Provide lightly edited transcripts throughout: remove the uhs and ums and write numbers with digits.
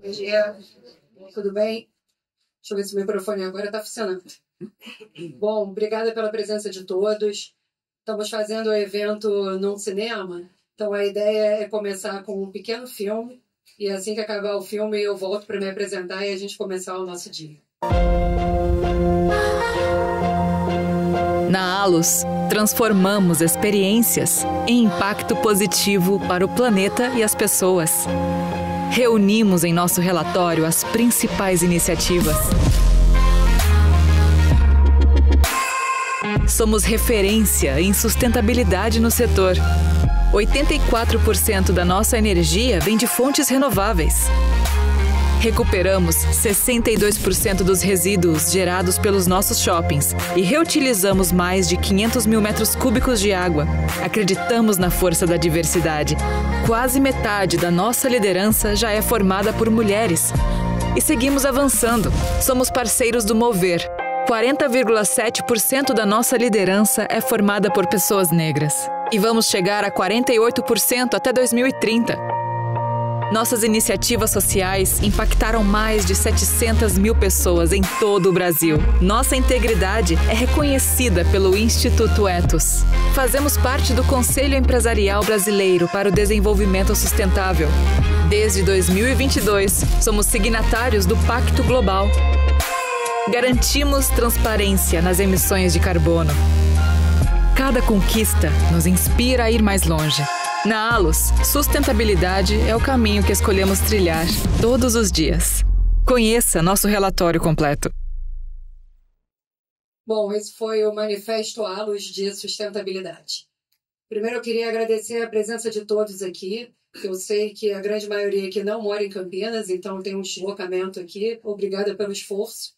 Gia, tudo bem? Deixa eu ver se o microfone agora está funcionando. Bom, obrigada pela presença de todos. Estamos fazendo o evento num cinema, então a ideia é começar com um pequeno filme e assim que acabar o filme eu volto para me apresentar e a gente começar o nosso dia. Na Allos, transformamos experiências em impacto positivo para o planeta e as pessoas. Reunimos em nosso relatório as principais iniciativas. Somos referência em sustentabilidade no setor. 84% da nossa energia vem de fontes renováveis. Recuperamos 62% dos resíduos gerados pelos nossos shoppings e reutilizamos mais de 500 mil metros cúbicos de água. Acreditamos na força da diversidade. Quase metade da nossa liderança já é formada por mulheres. E seguimos avançando. Somos parceiros do Mover. 40,7% da nossa liderança é formada por pessoas negras. E vamos chegar a 48% até 2030. Nossas iniciativas sociais impactaram mais de 700 mil pessoas em todo o Brasil. Nossa integridade é reconhecida pelo Instituto Ethos. Fazemos parte do Conselho Empresarial Brasileiro para o Desenvolvimento Sustentável. Desde 2022, somos signatários do Pacto Global. Garantimos transparência nas emissões de carbono. Cada conquista nos inspira a ir mais longe. Na Allos, sustentabilidade é o caminho que escolhemos trilhar todos os dias. Conheça nosso relatório completo. Bom, esse foi o Manifesto Allos de Sustentabilidade. Primeiro eu queria agradecer a presença de todos aqui. Eu sei que a grande maioria aqui não mora em Campinas, então tem um deslocamento aqui. Obrigada pelo esforço.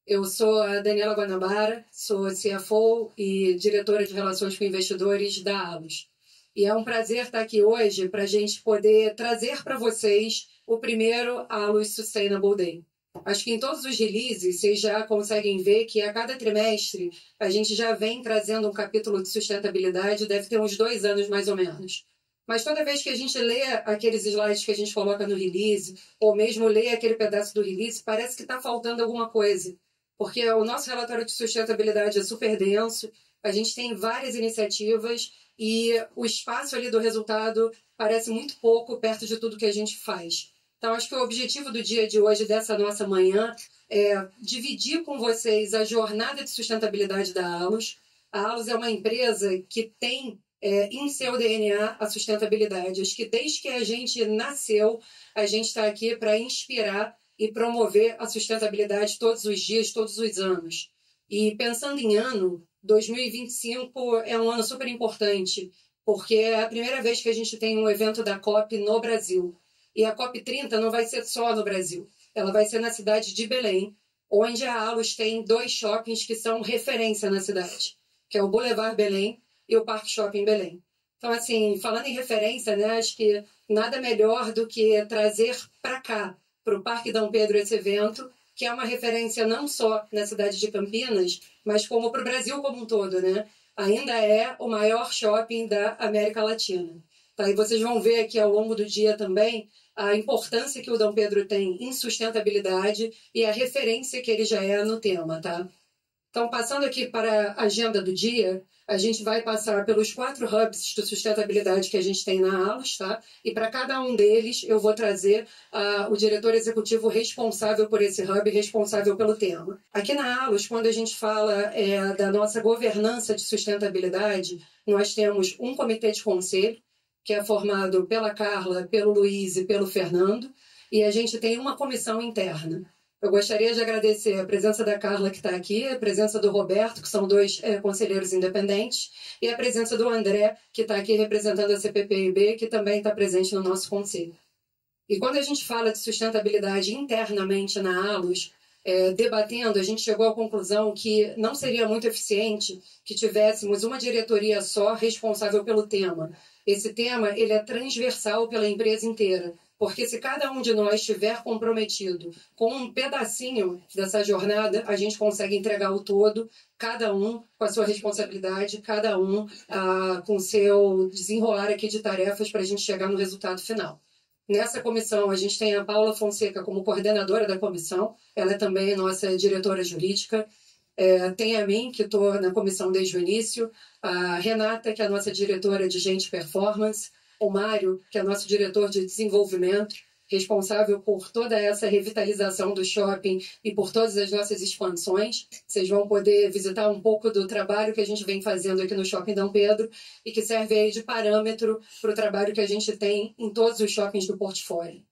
Eu sou a Daniela Guanabara, sou CFO e diretora de Relações com Investidores da Allos. E é um prazer estar aqui hoje para a gente poder trazer para vocês o primeiro Allos Sustainable Day. Acho que em todos os releases vocês já conseguem ver que a cada trimestre a gente já vem trazendo um capítulo de sustentabilidade, deve ter uns 2 anos mais ou menos. Mas toda vez que a gente lê aqueles slides que a gente coloca no release, ou mesmo lê aquele pedaço do release, parece que está faltando alguma coisa. Porque o nosso relatório de sustentabilidade é super denso, a gente tem várias iniciativas e o espaço ali do resultado parece muito pouco perto de tudo que a gente faz. Então, acho que o objetivo do dia de hoje, dessa nossa manhã, é dividir com vocês a jornada de sustentabilidade da Allos. A Allos é uma empresa que tem em seu DNA a sustentabilidade. Acho que desde que a gente nasceu, a gente está aqui para inspirar e promover a sustentabilidade todos os dias, todos os anos. E pensando em ano, 2025 é um ano super importante, porque é a primeira vez que a gente tem um evento da COP no Brasil. E a COP 30 não vai ser só no Brasil, ela vai ser na cidade de Belém, onde a Allos tem 2 shoppings que são referência na cidade, que é o Boulevard Belém e o Parque Shopping Belém. Então, assim, falando em referência, né, acho que nada melhor do que trazer para cá, para o Parque Dom Pedro, esse evento, que é uma referência não só na cidade de Campinas, mas como para o Brasil como um todo, né? Ainda é o maior shopping da América Latina. Tá? E vocês vão ver aqui ao longo do dia também a importância que o Dom Pedro tem em sustentabilidade e a referência que ele já é no tema, tá? Então, passando aqui para a agenda do dia, a gente vai passar pelos 4 hubs de sustentabilidade que a gente tem na Allos, tá? E para cada um deles eu vou trazer o diretor executivo responsável por esse hub, responsável pelo tema. Aqui na Allos, quando a gente fala da nossa governança de sustentabilidade, nós temos um comitê de conselho, que é formado pela Carla, pelo Luiz e pelo Fernando, e a gente tem uma comissão interna. Eu gostaria de agradecer a presença da Carla, que está aqui, a presença do Roberto, que são 2 conselheiros independentes, e a presença do André, que está aqui representando a CPPIB, que também está presente no nosso conselho. E quando a gente fala de sustentabilidade internamente na Allos, debatendo, a gente chegou à conclusão que não seria muito eficiente que tivéssemos uma diretoria só responsável pelo tema. Esse tema ele é transversal pela empresa inteira. Porque se cada um de nós estiver comprometido com um pedacinho dessa jornada, a gente consegue entregar o todo, cada um com a sua responsabilidade, cada um com o seu desenrolar aqui de tarefas para a gente chegar no resultado final. Nessa comissão, a gente tem a Paula Fonseca como coordenadora da comissão, ela é também nossa diretora jurídica. Tem a mim, que estou na comissão desde o início, a Renata, que é a nossa diretora de Gente Performance, o Mário, que é nosso diretor de desenvolvimento, responsável por toda essa revitalização do shopping e por todas as nossas expansões. Vocês vão poder visitar um pouco do trabalho que a gente vem fazendo aqui no Shopping Dom Pedro e que serve aí de parâmetro para o trabalho que a gente tem em todos os shoppings do portfólio.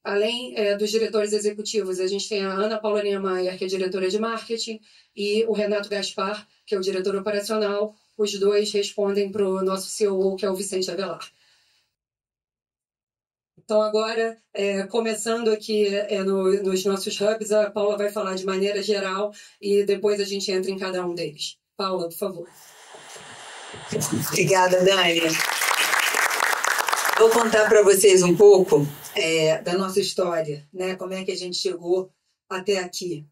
Além dos diretores executivos, a gente tem a Ana Paula Niemeyer, que é diretora de marketing, e o Renato Gaspar, que é o diretor operacional. Os dois respondem para o nosso CEO, que é o Vicente Avelar. Então, agora, começando aqui nos nossos hubs, a Paula vai falar de maneira geral e depois a gente entra em cada um deles. Paula, por favor. Obrigada, Dani. Vou contar para vocês um pouco da nossa história, né? Como é que a gente chegou até aqui.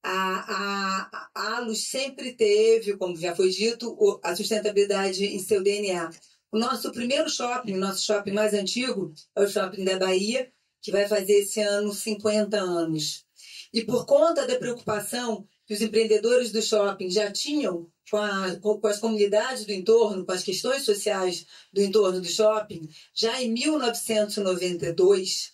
A Allos sempre teve, como já foi dito, a sustentabilidade em seu DNA. O nosso primeiro shopping, o nosso shopping mais antigo, é o Shopping da Bahia, que vai fazer esse ano 50 anos. E por conta da preocupação que os empreendedores do shopping já tinham com as comunidades do entorno, com as questões sociais do entorno do shopping, já em 1992,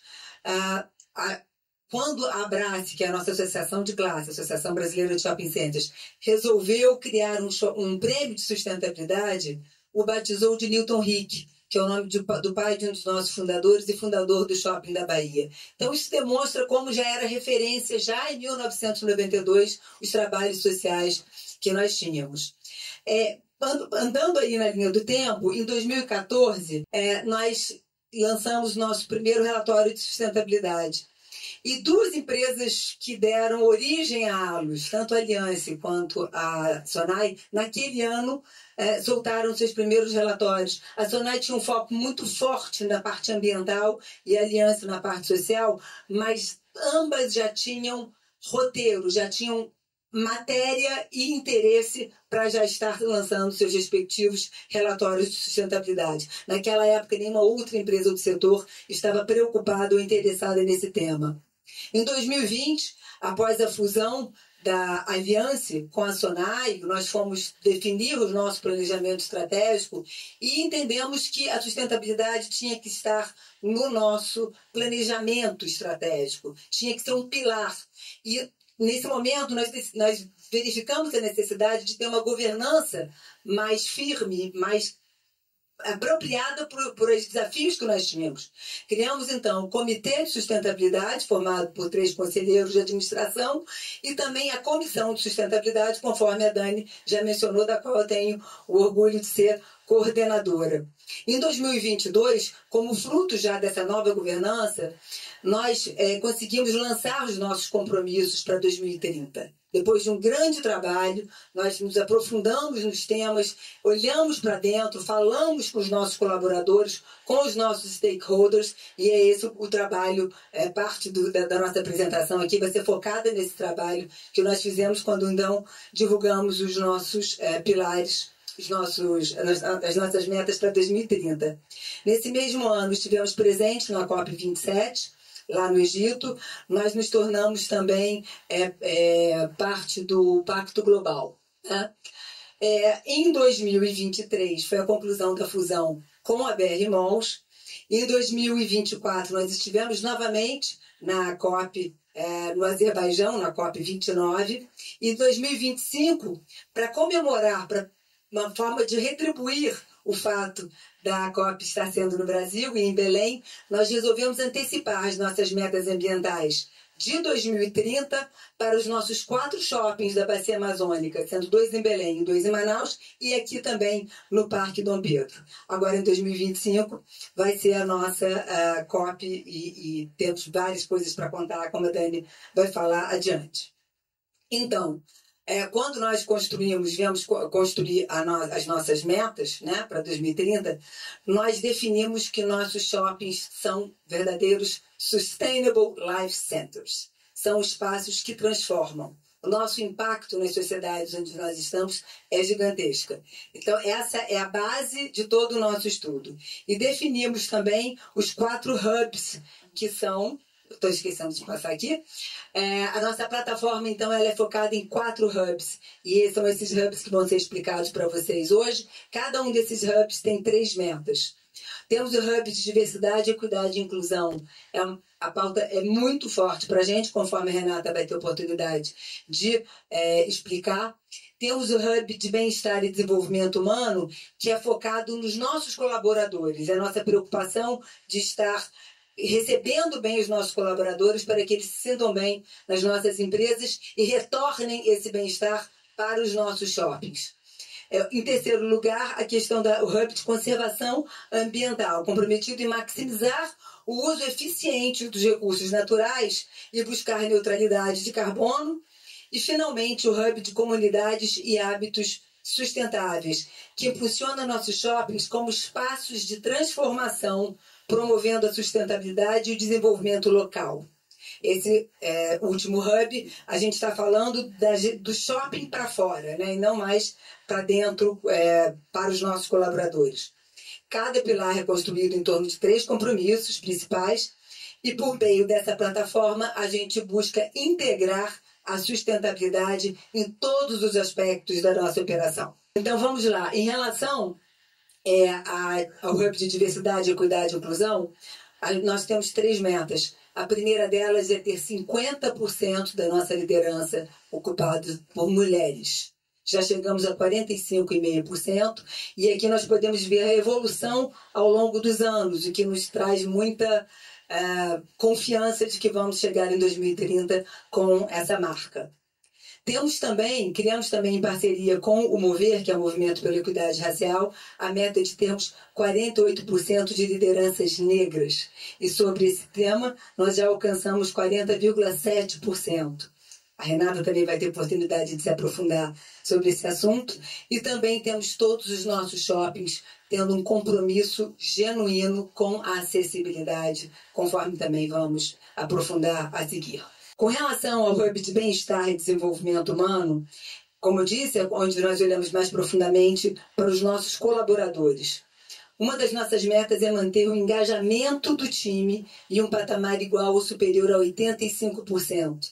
quando a Abrace, que é a nossa associação de classe, Associação Brasileira de Shopping Centers, resolveu criar um prêmio de sustentabilidade, o batizou de Newton Rick, que é o nome do pai de um dos nossos fundadores e fundador do Shopping da Bahia. Então, isso demonstra como já era referência, já em 1992, os trabalhos sociais que nós tínhamos. Andando aí na linha do tempo, em 2014, nós lançamos nosso primeiro relatório de sustentabilidade. E duas empresas que deram origem à Allos, tanto a Alliance quanto a Sonai, naquele ano soltaram seus primeiros relatórios. A Sonai tinha um foco muito forte na parte ambiental e a Alliance na parte social, mas ambas já tinham roteiro, já tinham matéria e interesse para já estar lançando seus respectivos relatórios de sustentabilidade. Naquela época, nenhuma outra empresa do setor estava preocupada ou interessada nesse tema. Em 2020, após a fusão da Alliance com a Sonai, nós fomos definir o nosso planejamento estratégico e entendemos que a sustentabilidade tinha que estar no nosso planejamento estratégico, tinha que ser um pilar. E nesse momento, nós verificamos a necessidade de ter uma governança mais firme, mais apropriada por os desafios que nós tínhamos. Criamos, então, o Comitê de Sustentabilidade, formado por 3 conselheiros de administração, e também a Comissão de Sustentabilidade, conforme a Dani já mencionou, da qual eu tenho o orgulho de ser coordenadora. Em 2022, como fruto já dessa nova governança, nós conseguimos lançar os nossos compromissos para 2030. Depois de um grande trabalho, nós nos aprofundamos nos temas, olhamos para dentro, falamos com os nossos colaboradores, com os nossos stakeholders, e é esse o trabalho, parte da nossa apresentação aqui vai ser focada nesse trabalho que nós fizemos quando, então, divulgamos os nossos pilares, as nossas metas para 2030. Nesse mesmo ano, estivemos presentes na COP27, lá no Egito. Nós nos tornamos também parte do Pacto Global. Né? Em 2023 foi a conclusão da fusão com a BR Malls. Em 2024 nós estivemos novamente na COP no Azerbaijão, na COP 29. E em 2025, para comemorar, para uma forma de retribuir o fato da COP estar sendo no Brasil e em Belém, nós resolvemos antecipar as nossas metas ambientais de 2030 para os nossos 4 shoppings da Bacia Amazônica, sendo 2 em Belém e 2 em Manaus, e aqui também no Parque Dom Pedro. Agora, em 2025, vai ser a nossa COP e temos várias coisas para contar, como a Dani vai falar adiante. Então, quando nós viemos construir as nossas metas, né, para 2030, nós definimos que nossos shoppings são verdadeiros Sustainable Life Centers. São espaços que transformam. o nosso impacto nas sociedades onde nós estamos é gigantesca. Então, essa é a base de todo o nosso estudo. E definimos também os 4 hubs, que são... Estou esquecendo de passar aqui. A nossa plataforma, então, ela é focada em 4 hubs. E são esses hubs que vão ser explicados para vocês hoje. Cada um desses hubs tem 3 metas. Temos o hub de diversidade, equidade e inclusão. A pauta é muito forte para a gente, conforme a Renata vai ter oportunidade de explicar. Temos o hub de bem-estar e desenvolvimento humano, que é focado nos nossos colaboradores. É a nossa preocupação de estar recebendo bem os nossos colaboradores para que eles se sintam bem nas nossas empresas e retornem esse bem-estar para os nossos shoppings. Em terceiro lugar, a questão do hub de conservação ambiental, comprometido em maximizar o uso eficiente dos recursos naturais e buscar neutralidade de carbono. E, finalmente, o hub de comunidades e hábitos sustentáveis, que impulsiona nossos shoppings como espaços de transformação, promovendo a sustentabilidade e o desenvolvimento local. Esse último hub, a gente está falando do shopping para fora, né? E não mais para dentro, para os nossos colaboradores. Cada pilar é construído em torno de 3 compromissos principais e, por meio dessa plataforma, a gente busca integrar a sustentabilidade em todos os aspectos da nossa operação. Então, vamos lá. Em relação ao hub de diversidade, equidade e inclusão, nós temos 3 metas. A primeira delas é ter 50% da nossa liderança ocupada por mulheres. Já chegamos a 45,5%, e aqui nós podemos ver a evolução ao longo dos anos, o que nos traz muita confiança de que vamos chegar em 2030 com essa marca. Criamos também em parceria com o Mover, que é o Movimento pela Equidade Racial, a meta de termos 48% de lideranças negras. E sobre esse tema, nós já alcançamos 40,7%. A Renata também vai ter oportunidade de se aprofundar sobre esse assunto. E também temos todos os nossos shoppings tendo um compromisso genuíno com a acessibilidade, conforme também vamos aprofundar a seguir. Com relação ao hub de bem-estar e desenvolvimento humano, como eu disse, é onde nós olhamos mais profundamente para os nossos colaboradores. Uma das nossas metas é manter o engajamento do time em um patamar igual ou superior a 85%.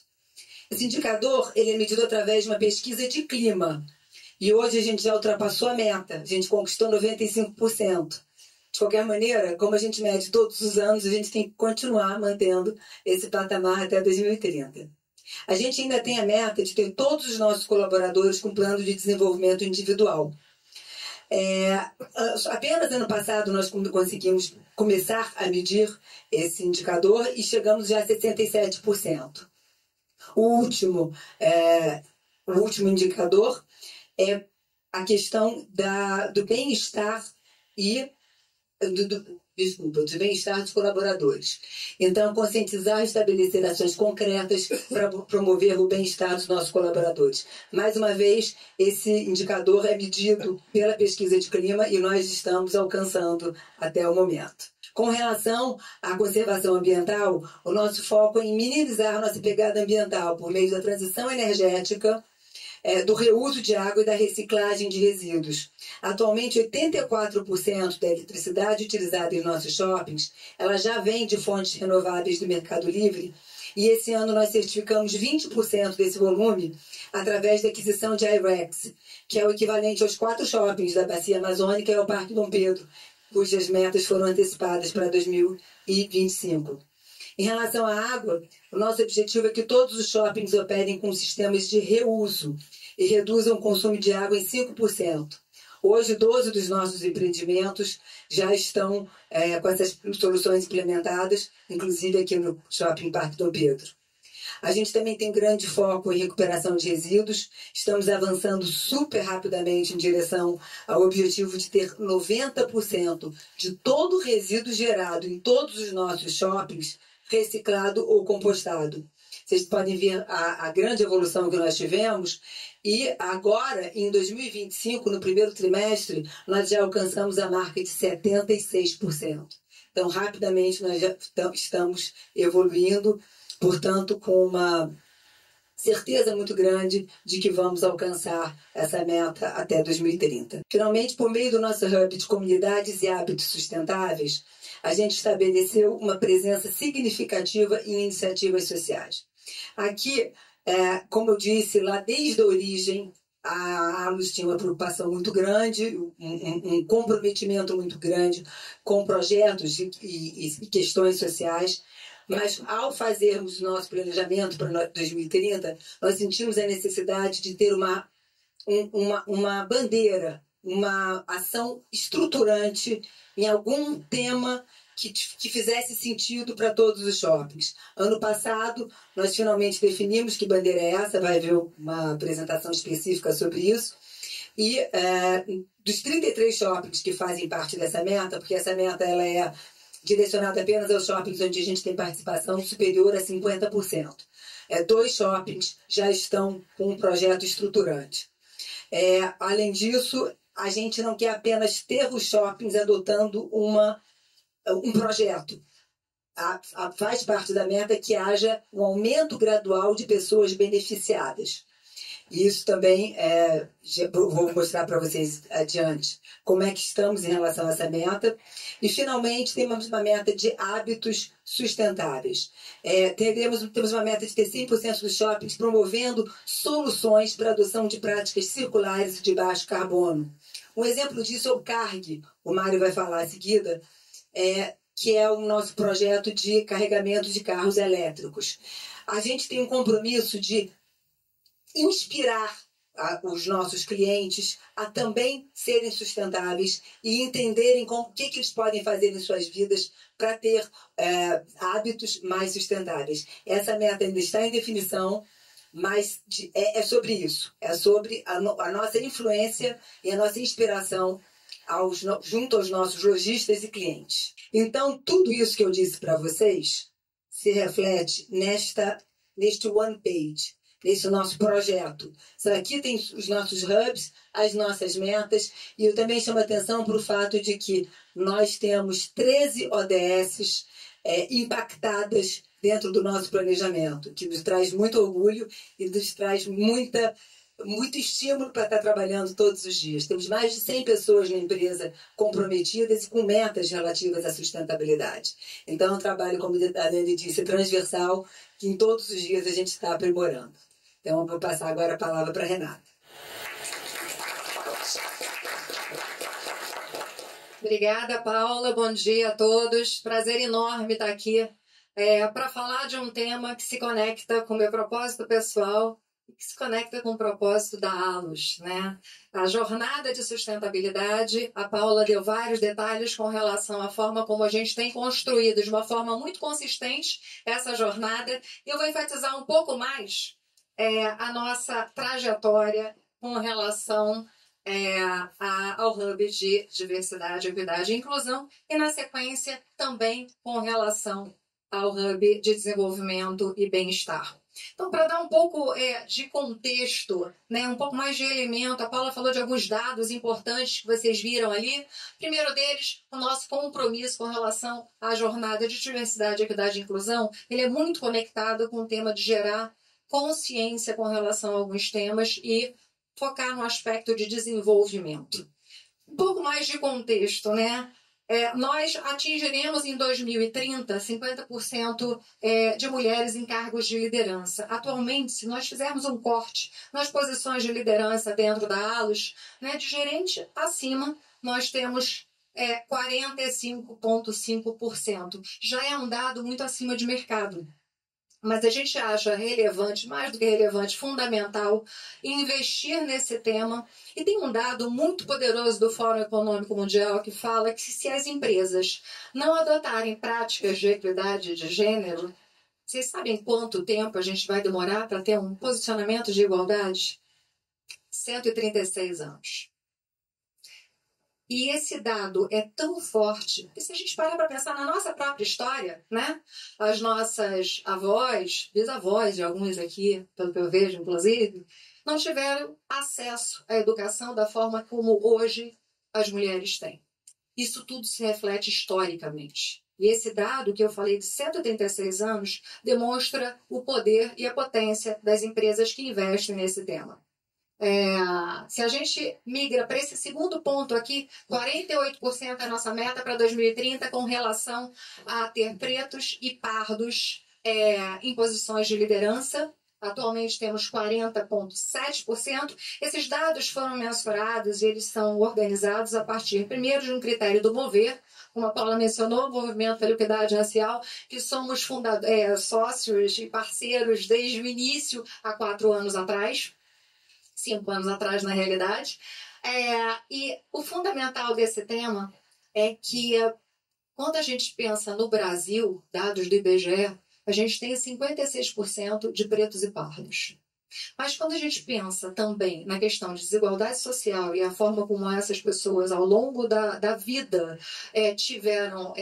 Esse indicador ele é medido através de uma pesquisa de clima. E hoje a gente já ultrapassou a meta, a gente conquistou 95%. De qualquer maneira, como a gente mede todos os anos, a gente tem que continuar mantendo esse patamar até 2030. A gente ainda tem a meta de ter todos os nossos colaboradores com plano de desenvolvimento individual. Apenas ano passado nós conseguimos começar a medir esse indicador e chegamos já a 67%. O último indicador é a questão do bem-estar e de bem-estar dos colaboradores. Então, conscientizar e estabelecer ações concretas para promover o bem-estar dos nossos colaboradores. Mais uma vez, esse indicador é medido pela pesquisa de clima e nós estamos alcançando até o momento. Com relação à conservação ambiental, o nosso foco é em minimizar a nossa pegada ambiental por meio da transição energética, do reuso de água e da reciclagem de resíduos. Atualmente, 84% da eletricidade utilizada em nossos shoppings ela já vem de fontes renováveis do Mercado Livre, e esse ano nós certificamos 20% desse volume através da aquisição de IREX, que é o equivalente aos 4 shoppings da Bacia Amazônica e ao Parque Dom Pedro, cujas metas foram antecipadas para 2025. Em relação à água, o nosso objetivo é que todos os shoppings operem com sistemas de reuso e reduzam o consumo de água em 5%. Hoje, 12 dos nossos empreendimentos já estão com essas soluções implementadas, inclusive aqui no Shopping Parque Dom Pedro. A gente também tem grande foco em recuperação de resíduos. Estamos avançando super rapidamente em direção ao objetivo de ter 90% de todo o resíduo gerado em todos os nossos shoppings reciclado ou compostado. Vocês podem ver a grande evolução que nós tivemos. E agora, em 2025, no primeiro trimestre, nós já alcançamos a marca de 76%. Então, rapidamente, nós já estamos evoluindo, portanto, com uma certeza muito grande de que vamos alcançar essa meta até 2030. Finalmente, por meio do nosso Hub de Comunidades e Hábitos Sustentáveis, a gente estabeleceu uma presença significativa em iniciativas sociais. Aqui, como eu disse, lá desde a origem, a ALUS tinha uma preocupação muito grande, um comprometimento muito grande com projetos e questões sociais, mas ao fazermos nosso planejamento para 2030, nós sentimos a necessidade de ter uma bandeira, uma ação estruturante em algum tema que fizesse sentido para todos os shoppings. Ano passado, nós finalmente definimos que bandeira é essa, vai haver uma apresentação específica sobre isso. E dos 33 shoppings que fazem parte dessa meta, porque essa meta ela é direcionada apenas aos shoppings onde a gente tem participação superior a 50%. 2 shoppings já estão com um projeto estruturante. Além disso, a gente não quer apenas ter os shoppings adotando um projeto. Faz parte da meta que haja um aumento gradual de pessoas beneficiadas. Isso também vou mostrar para vocês adiante como é que estamos em relação a essa meta. E, finalmente, temos uma meta de hábitos sustentáveis. Temos uma meta de ter 100% dos shoppings promovendo soluções para a adoção de práticas circulares e de baixo carbono. Um exemplo disso é o CARG, o Mário vai falar em seguida, que é o nosso projeto de carregamento de carros elétricos. A gente tem um compromisso de inspirar os nossos clientes a também serem sustentáveis e entenderem o que eles podem fazer em suas vidas para ter hábitos mais sustentáveis. Essa meta ainda está em definição, mas é sobre isso. É sobre a nossa influência e a nossa inspiração junto aos nossos lojistas e clientes. Então, tudo isso que eu disse para vocês se reflete neste one page, nesse nosso projeto. Aqui tem os nossos hubs, as nossas metas, e eu também chamo a atenção para o fato de que nós temos 13 ODS impactadas dentro do nosso planejamento, que nos traz muito orgulho e nos traz muito estímulo para estar trabalhando todos os dias. Temos mais de 100 pessoas na empresa comprometidas e com metas relativas à sustentabilidade. Então, é um trabalho, como a Dani disse, transversal, que em todos os dias a gente está aprimorando. Então, eu vou passar agora a palavra para a Renata. Obrigada, Paula. Bom dia a todos. Prazer enorme estar aqui para falar de um tema que se conecta com o meu propósito pessoal e que se conecta com o propósito da ALUS, né? A jornada de sustentabilidade, a Paula deu vários detalhes com relação à forma como a gente tem construído de uma forma muito consistente essa jornada. E eu vou enfatizar um pouco mais a nossa trajetória com relação ao Hub de Diversidade, Equidade e Inclusão e, na sequência, também com relação ao Hub de Desenvolvimento e Bem-Estar. Então, para dar um pouco de contexto, né, um pouco mais de elemento, a Paula falou de alguns dados importantes que vocês viram ali. Primeiro deles, o nosso compromisso com relação à jornada de diversidade, equidade e inclusão, ele é muito conectado com o tema de gerar consciência com relação a alguns temas e focar no aspecto de desenvolvimento. Um pouco mais de contexto, né? Nós atingiremos em 2030 50% de mulheres em cargos de liderança. Atualmente, se nós fizermos um corte nas posições de liderança dentro da ALUS, né, de gerente acima, nós temos 45,5%. Já é um dado muito acima de mercado. Mas a gente acha relevante, mais do que relevante, fundamental, investir nesse tema. E tem um dado muito poderoso do Fórum Econômico Mundial que fala que se as empresas não adotarem práticas de equidade de gênero, vocês sabem quanto tempo a gente vai demorar para ter um posicionamento de igualdade? 136 anos. E esse dado é tão forte que se a gente parar para pensar na nossa própria história, né? As nossas avós, bisavós de alguns aqui, pelo que eu vejo, inclusive, não tiveram acesso à educação da forma como hoje as mulheres têm. Isso tudo se reflete historicamente. E esse dado que eu falei de 136 anos demonstra o poder e a potência das empresas que investem nesse tema. Se a gente migra para esse segundo ponto aqui, 48% é a nossa meta para 2030 com relação a ter pretos e pardos em posições de liderança. Atualmente temos 40,7%. Esses dados foram mensurados e eles são organizados a partir, primeiro, de um critério do Mover, como a Paula mencionou, o Movimento pela Equidade Racial, que somos sócios e parceiros desde o início, há 4 anos atrás. 5 anos atrás, na realidade. E o fundamental desse tema é que, quando a gente pensa no Brasil, dados do IBGE, a gente tem 56% de pretos e pardos. Mas quando a gente pensa também na questão de desigualdade social e a forma como essas pessoas, ao longo da vida, tiveram...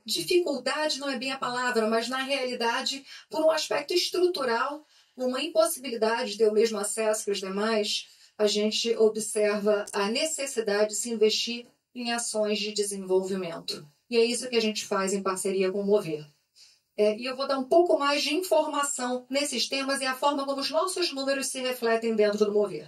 dificuldade não é bem a palavra, mas na realidade, por um aspecto estrutural, uma impossibilidade de ter o mesmo acesso que os demais, a gente observa a necessidade de se investir em ações de desenvolvimento. E é isso que a gente faz em parceria com o Mover. E eu vou dar um pouco mais de informação nesses temas e a forma como os nossos números se refletem dentro do Mover.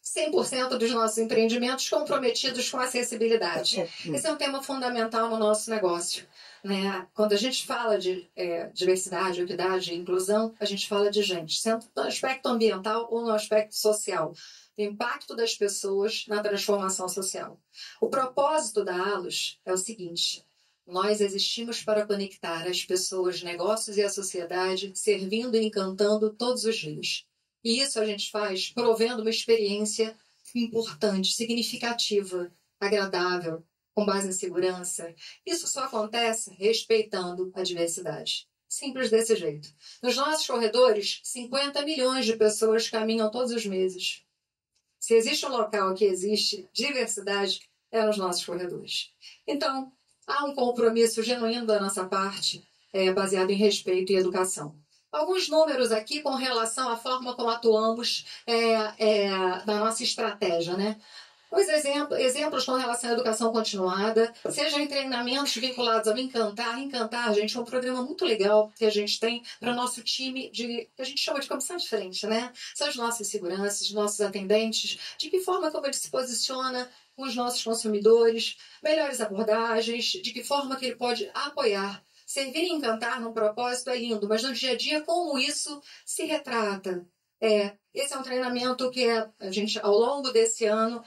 100% dos nossos empreendimentos comprometidos com acessibilidade. Esse é um tema fundamental no nosso negócio. Né? Quando a gente fala de diversidade, equidade e inclusão, a gente fala de gente, sendo no aspecto ambiental ou no aspecto social. O impacto das pessoas na transformação social. O propósito da ALUS é o seguinte: nós existimos para conectar as pessoas, negócios e a sociedade, servindo e encantando todos os dias. E isso a gente faz provendo uma experiência importante, significativa, agradável, com base em segurança. Isso só acontece respeitando a diversidade. Simples desse jeito. Nos nossos corredores, 50 milhões de pessoas caminham todos os meses. Se existe um local que existe diversidade, é nos nossos corredores. Então, há um compromisso genuíno da nossa parte, baseado em respeito e educação. Alguns números aqui com relação à forma como atuamos da nossa estratégia, né? Os exemplos com relação à educação continuada, seja em treinamentos vinculados ao Encantar, gente, é um programa muito legal que a gente tem para o nosso time, que a gente chama de comissão de frente, né? São os nossos seguranças, os nossos atendentes, de que forma como ele se posiciona com os nossos consumidores, melhores abordagens, de que forma que ele pode apoiar. Servir e encantar num propósito é lindo, mas no dia a dia, como isso se retrata? Esse é um treinamento que a gente, ao longo desse ano,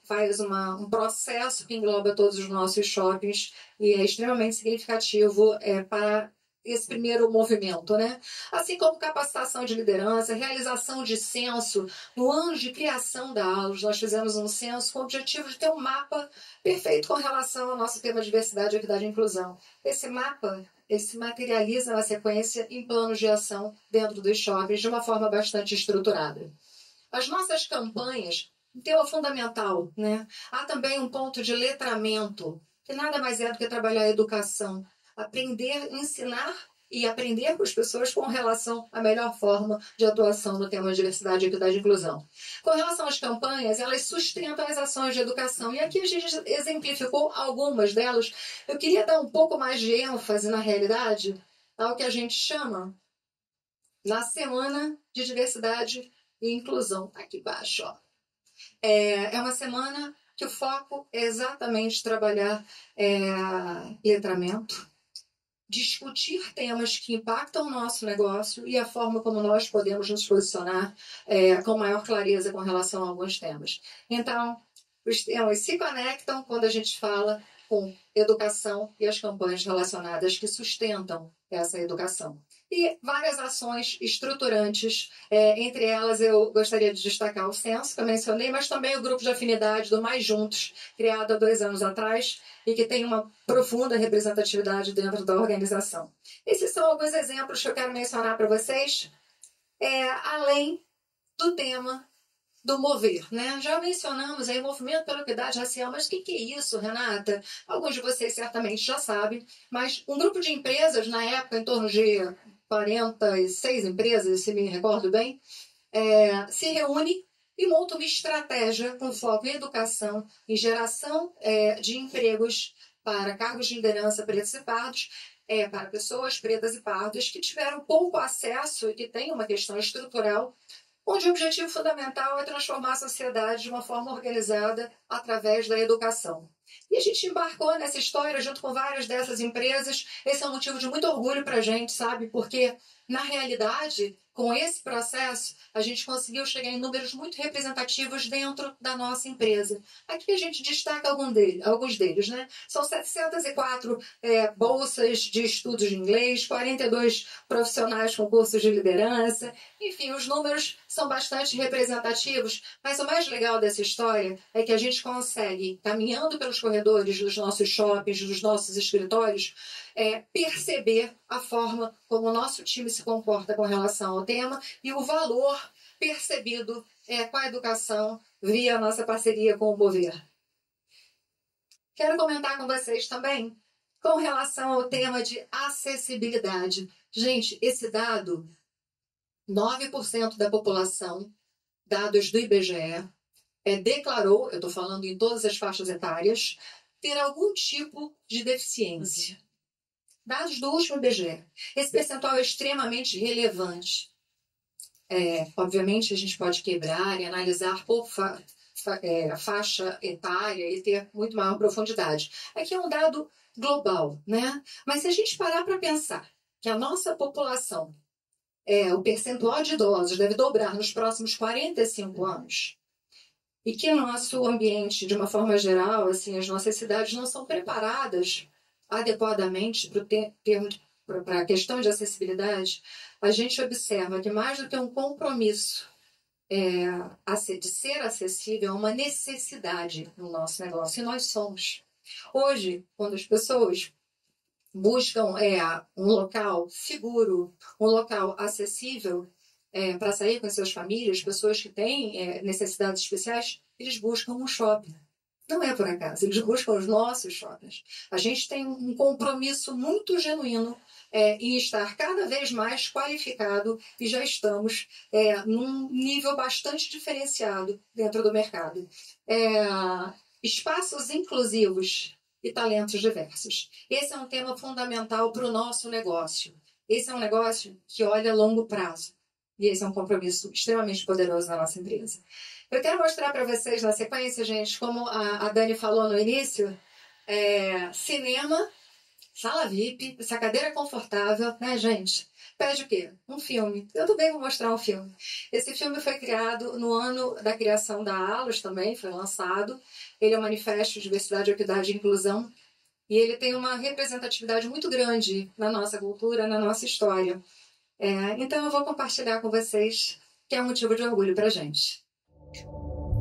faz um processo que engloba todos os nossos shoppings e é extremamente significativo para esse primeiro movimento, né? Assim como capacitação de liderança, realização de censo. No ano de criação da ALUS, nós fizemos um censo com o objetivo de ter um mapa perfeito com relação ao nosso tema diversidade, equidade e inclusão. Esse mapa, ele se materializa na sequência em planos de ação dentro dos shoppings de uma forma bastante estruturada. As nossas campanhas, um tema fundamental, né? Há também um ponto de letramento, que nada mais é do que trabalhar a educação. Aprender, ensinar e aprender com as pessoas com relação à melhor forma de atuação no tema de diversidade, equidade e inclusão. Com relação às campanhas, elas sustentam as ações de educação. E aqui a gente exemplificou algumas delas. Eu queria dar um pouco mais de ênfase, na realidade, ao que a gente chama na Semana de Diversidade e Inclusão. Aqui embaixo, ó. É uma semana que o foco é exatamente trabalhar letramento, discutir temas que impactam o nosso negócio e a forma como nós podemos nos posicionar com maior clareza com relação a alguns temas. Então, os temas se conectam quando a gente fala com educação e as campanhas relacionadas que sustentam essa educação. E várias ações estruturantes, entre elas eu gostaria de destacar o censo, que eu mencionei, mas também o grupo de afinidade do Mais Juntos, criado há 2 anos atrás, e que tem uma profunda representatividade dentro da organização. Esses são alguns exemplos que eu quero mencionar para vocês, além do tema do Mover, né? Já mencionamos aí o Movimento pela Equidade Racial, mas o que é isso, Renata? Alguns de vocês certamente já sabem, mas um grupo de empresas, na época, em torno de 46 empresas, se me recordo bem, se reúne e monta uma estratégia com foco em educação e geração de empregos para cargos de liderança pretos e pardos, para pessoas pretas e pardas que tiveram pouco acesso e que têm uma questão estrutural, onde o objetivo fundamental é transformar a sociedade de uma forma organizada através da educação. E a gente embarcou nessa história junto com várias dessas empresas. Esse é um motivo de muito orgulho para a gente, sabe? Porque, na realidade, com esse processo, a gente conseguiu chegar em números muito representativos dentro da nossa empresa. Aqui a gente destaca alguns deles, né? São 704 bolsas de estudos de inglês, 42 profissionais com cursos de liderança. Enfim, os números são bastante representativos, mas o mais legal dessa história é que a gente consegue, caminhando pelos corredores dos nossos shoppings, dos nossos escritórios, perceber a forma como o nosso time se comporta com relação ao tema e o valor percebido com a educação via a nossa parceria com o Mover. Quero comentar com vocês também com relação ao tema de acessibilidade. Gente, esse dado, 9% da população, dados do IBGE, declarou, eu estou falando em todas as faixas etárias, ter algum tipo de deficiência. Dados do último IBGE. Esse percentual é extremamente relevante. Obviamente, a gente pode quebrar e analisar por faixa etária e ter muito maior profundidade. Aqui é um dado global, né? Mas se a gente parar para pensar que a nossa população, o percentual de idosos deve dobrar nos próximos 45 anos, e que o nosso ambiente, de uma forma geral, assim, as nossas cidades não são preparadas adequadamente para a questão de acessibilidade, a gente observa que mais do que um compromisso de ser acessível, é uma necessidade no nosso negócio, e nós somos. Hoje, quando as pessoas buscam um local seguro, um local acessível para sair com suas famílias, pessoas que têm necessidades especiais, eles buscam um shopping. Não é por acaso, eles buscam os nossos shoppings. A gente tem um compromisso muito genuíno em estar cada vez mais qualificado e já estamos num nível bastante diferenciado dentro do mercado. Espaços inclusivos e talentos diversos. Esse é um tema fundamental para o nosso negócio. Esse é um negócio que olha a longo prazo. E esse é um compromisso extremamente poderoso na nossa empresa. Eu quero mostrar para vocês na sequência, gente, como a Dani falou no início, cinema, sala VIP, essa cadeira confortável, né, gente? Pede o quê? Um filme. Eu também vou mostrar um filme. Esse filme foi criado no ano da criação da ALOS também, foi lançado. Ele é um manifesto de diversidade, equidade e inclusão. E ele tem uma representatividade muito grande na nossa cultura, na nossa história. Então eu vou compartilhar com vocês, que é um motivo de orgulho para a gente.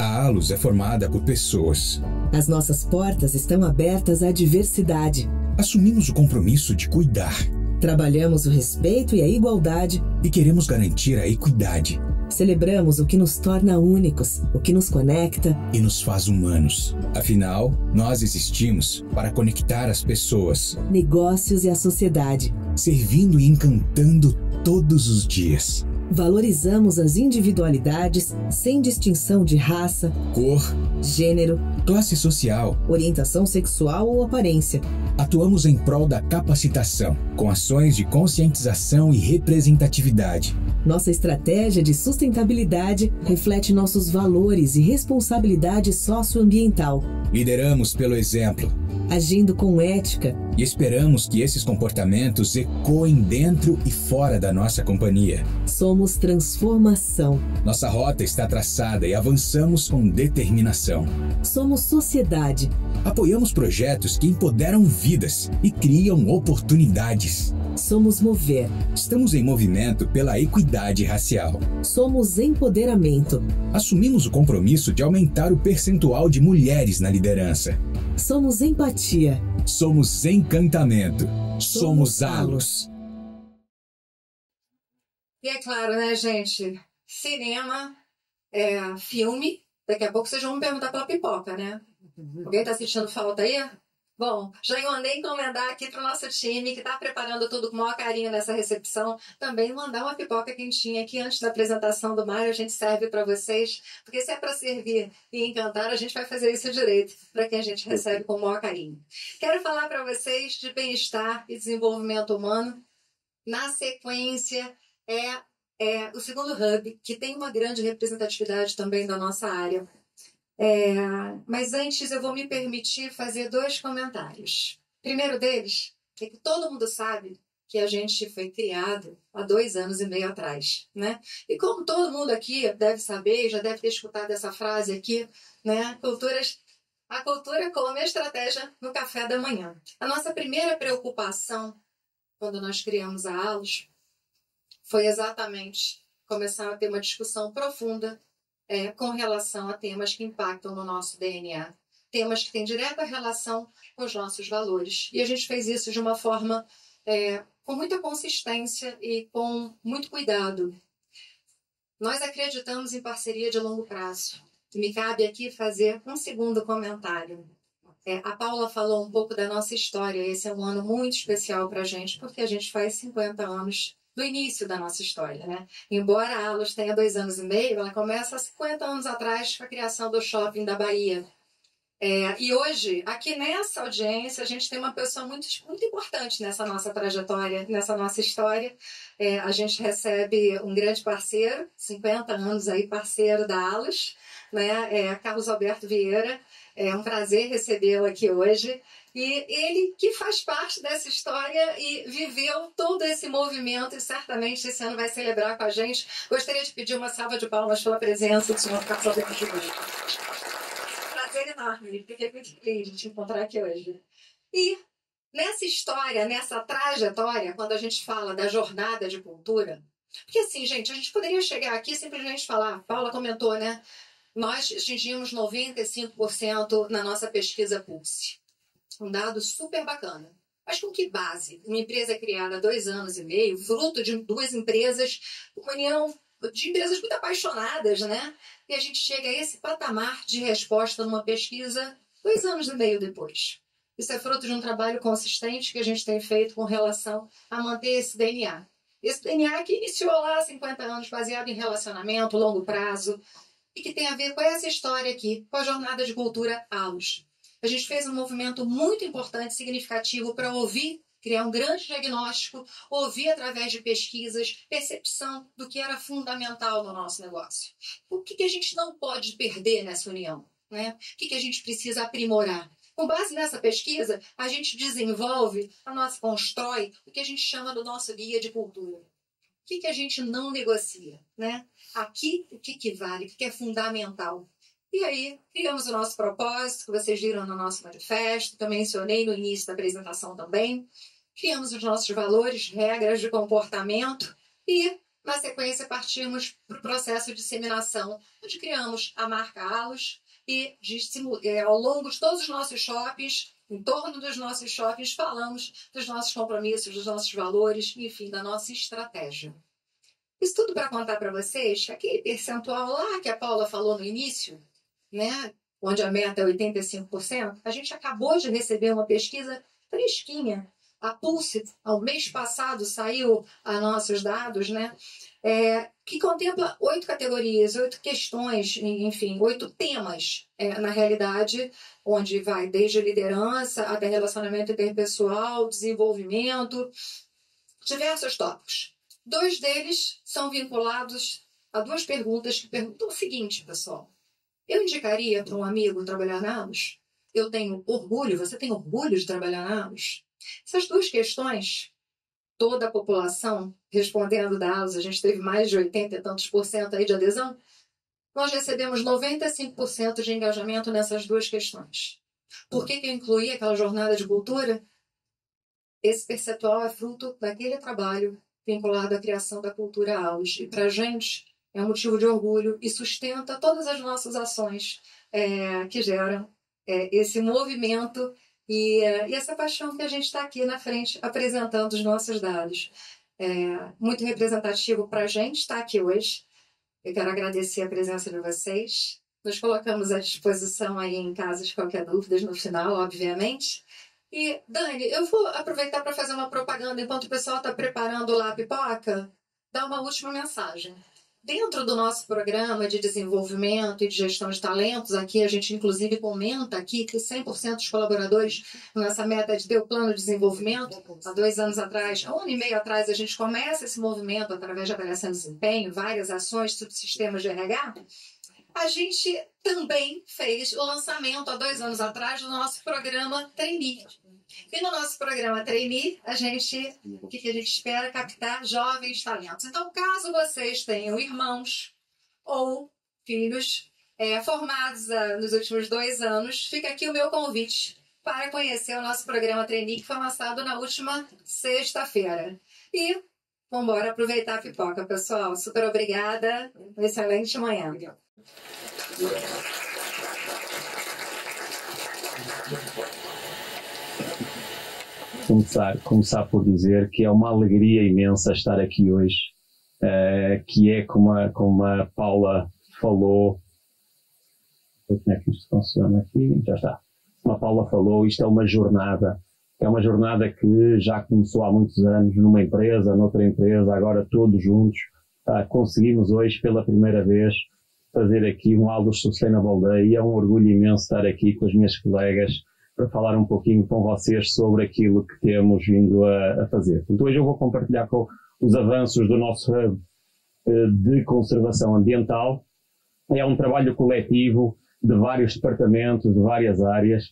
A ALOS é formada por pessoas. As nossas portas estão abertas à diversidade. Assumimos o compromisso de cuidar. Trabalhamos o respeito e a igualdade. E queremos garantir a equidade. Celebramos o que nos torna únicos, o que nos conecta e nos faz humanos. Afinal, nós existimos para conectar as pessoas, negócios e a sociedade, servindo e encantando todos os dias. Valorizamos as individualidades sem distinção de raça, cor, gênero, classe social, orientação sexual ou aparência. Atuamos em prol da capacitação, com ações de conscientização e representatividade. Nossa estratégia de sustentabilidade reflete nossos valores e responsabilidade socioambiental. Lideramos pelo exemplo, agindo com ética, e esperamos que esses comportamentos ecoem dentro e fora da nossa companhia. Somos transformação. Nossa rota está traçada e avançamos com determinação. Somos sociedade. Apoiamos projetos que empoderam vidas e criam oportunidades. Somos Mover. Estamos em movimento pela equidade racial. Somos empoderamento. Assumimos o compromisso de aumentar o percentual de mulheres na liderança. Somos empatia. Somos encantamento. Somos ALOS. E é claro, né, gente? Cinema, filme. Daqui a pouco vocês vão me perguntar pela pipoca, né? Alguém tá sentindo falta aí? Bom, já mandei encomendar aqui para o nosso time, que está preparando tudo com o maior carinho nessa recepção. Também mandar uma pipoca quentinha aqui antes da apresentação do Mário, a gente serve para vocês. Porque se é para servir e encantar, a gente vai fazer isso direito, para quem a gente recebe com o maior carinho. Quero falar para vocês de bem-estar e desenvolvimento humano. Na sequência, o segundo hub, que tem uma grande representatividade também da nossa área. Mas antes eu vou me permitir fazer 2 comentários. O primeiro deles é que todo mundo sabe que a gente foi criado há 2 anos e meio atrás, né? E como todo mundo aqui deve saber, já deve ter escutado essa frase aqui, né? A cultura como estratégia no café da manhã. A nossa primeira preocupação quando nós criamos a ALOS foi exatamente começar a ter uma discussão profunda com relação a temas que impactam no nosso DNA, temas que têm direta relação com os nossos valores. E a gente fez isso de uma forma com muita consistência e com muito cuidado. Nós acreditamos em parceria de longo prazo. Me cabe aqui fazer um segundo comentário. A Paula falou um pouco da nossa história. Esse é um ano muito especial para a gente, porque a gente faz 50 anos do início da nossa história, né? Embora a ALOS tenha 2 anos e meio, ela começa há 50 anos atrás com a criação do shopping da Bahia. E hoje, aqui nessa audiência, a gente tem uma pessoa muito, muito importante nessa nossa trajetória, nessa nossa história. A gente recebe um grande parceiro, 50 anos aí, parceiro da ALOS, né? Carlos Alberto Vieira. É um prazer recebê-lo aqui hoje. E ele que faz parte dessa história e viveu todo esse movimento e certamente esse ano vai celebrar com a gente. Gostaria de pedir uma salva de palmas pela presença do senhor Carlos Alberto Vieira. Prazer enorme, fiquei muito feliz de te encontrar aqui hoje. E nessa história, nessa trajetória, quando a gente fala da jornada de cultura, porque assim, gente, a gente poderia chegar aqui e simplesmente falar, a Paula comentou, né? Nós atingimos 95% na nossa pesquisa Pulse. Um dado super bacana. Mas com que base? Uma empresa criada há 2 anos e meio, fruto de 2 empresas, uma união de empresas muito apaixonadas, né? E a gente chega a esse patamar de resposta numa pesquisa 2 anos e meio depois. Isso é fruto de um trabalho consistente que a gente tem feito com relação a manter esse DNA. Esse DNA que iniciou lá há 50 anos, baseado em relacionamento, longo prazo, e que tem a ver com essa história aqui, com a jornada de cultura ALOS. A gente fez um movimento muito importante, significativo, para ouvir, criar um grande diagnóstico, ouvir através de pesquisas, percepção do que era fundamental no nosso negócio. O que a gente não pode perder nessa união? Né? O que a gente precisa aprimorar? Com base nessa pesquisa, a gente desenvolve, constrói o que a gente chama do nosso guia de cultura. O que a gente não negocia? Né? Aqui, o que vale, o que é fundamental? E aí, criamos o nosso propósito, que vocês viram no nosso manifesto, que eu mencionei no início da apresentação também. Criamos os nossos valores, regras de comportamento e, na sequência, partimos para o processo de disseminação, onde criamos a marca ALOS e, ao longo de todos os nossos shoppings, em torno dos nossos shoppings, falamos dos nossos compromissos, dos nossos valores, enfim, da nossa estratégia. Isso tudo para contar para vocês que aquele percentual lá que a Paula falou no início, né, onde a meta é 85%, a gente acabou de receber uma pesquisa fresquinha. A Pulse, ao mês passado, saiu a nossos dados, né, que contempla 8 categorias, 8 questões, enfim, 8 temas, na realidade, onde vai desde liderança até relacionamento interpessoal, desenvolvimento, diversos tópicos. 2 deles são vinculados a 2 perguntas que perguntam o seguinte, pessoal. Eu indicaria para um amigo trabalhar na ALOS? Eu tenho orgulho, você tem orgulho de trabalhar na ALOS? Essas 2 questões, toda a população respondendo da ALOS, a gente teve mais de 80 e tantos % aí de adesão, nós recebemos 95% de engajamento nessas 2 questões. Por que eu incluí aquela jornada de cultura? Esse percentual é fruto daquele trabalho vinculado à criação da cultura ALOS. E para a gente é um motivo de orgulho e sustenta todas as nossas ações que geram esse movimento e essa paixão que a gente está aqui na frente apresentando os nossos dados. Muito representativo para a gente estar aqui hoje. Eu quero agradecer a presença de vocês. Nos colocamos à disposição aí em caso de qualquer dúvida no final, obviamente. E, Dani, eu vou aproveitar para fazer uma propaganda enquanto o pessoal está preparando lá a pipoca, dar uma última mensagem. Dentro do nosso programa de desenvolvimento e de gestão de talentos, aqui a gente inclusive comenta aqui que 100% dos colaboradores, nossa meta é de ter o plano de desenvolvimento. Há 2 anos atrás, há 1 ano e meio atrás, a gente começa esse movimento através de avaliação de desempenho, várias ações, subsistemas de RH. A gente também fez o lançamento há 2 anos atrás do nosso programa Trainee. E no nosso programa Trainee, o que a gente espera? Captar jovens talentos. Então, caso vocês tenham irmãos ou filhos formados nos últimos 2 anos, fica aqui o meu convite para conhecer o nosso programa Trainee, que foi lançado na última sexta-feira. E vamos embora aproveitar a pipoca, pessoal. Super obrigada. Uma excelente manhã. Começar por dizer que é uma alegria imensa estar aqui hoje, que é como a Paula falou. Como é que isto funciona aqui? Já está. Como a Paula falou, isto é uma jornada que já começou há muitos anos numa empresa, noutra empresa, agora todos juntos. Conseguimos hoje pela primeira vez fazer aqui um Alus Sustainable Day, e é um orgulho imenso estar aqui com as minhas colegas para falar um pouquinho com vocês sobre aquilo que temos vindo a fazer. Então, hoje eu vou compartilhar com os avanços do nosso Hub de Conservação Ambiental. É um trabalho coletivo de vários departamentos, de várias áreas,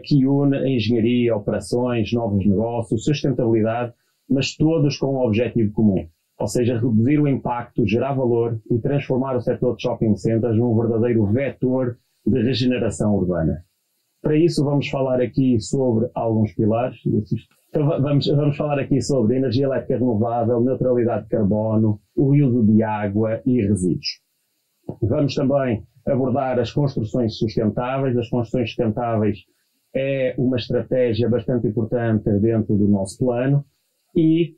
que une a engenharia, operações, novos negócios, sustentabilidade, mas todos com um objetivo comum. Ou seja, reduzir o impacto, gerar valor e transformar o setor de shopping centers num verdadeiro vetor de regeneração urbana. Para isso vamos falar aqui sobre alguns pilares. Então, vamos falar aqui sobre energia elétrica renovável, neutralidade de carbono, o uso de água e resíduos. Vamos também abordar as construções sustentáveis. As construções sustentáveis é uma estratégia bastante importante dentro do nosso plano, e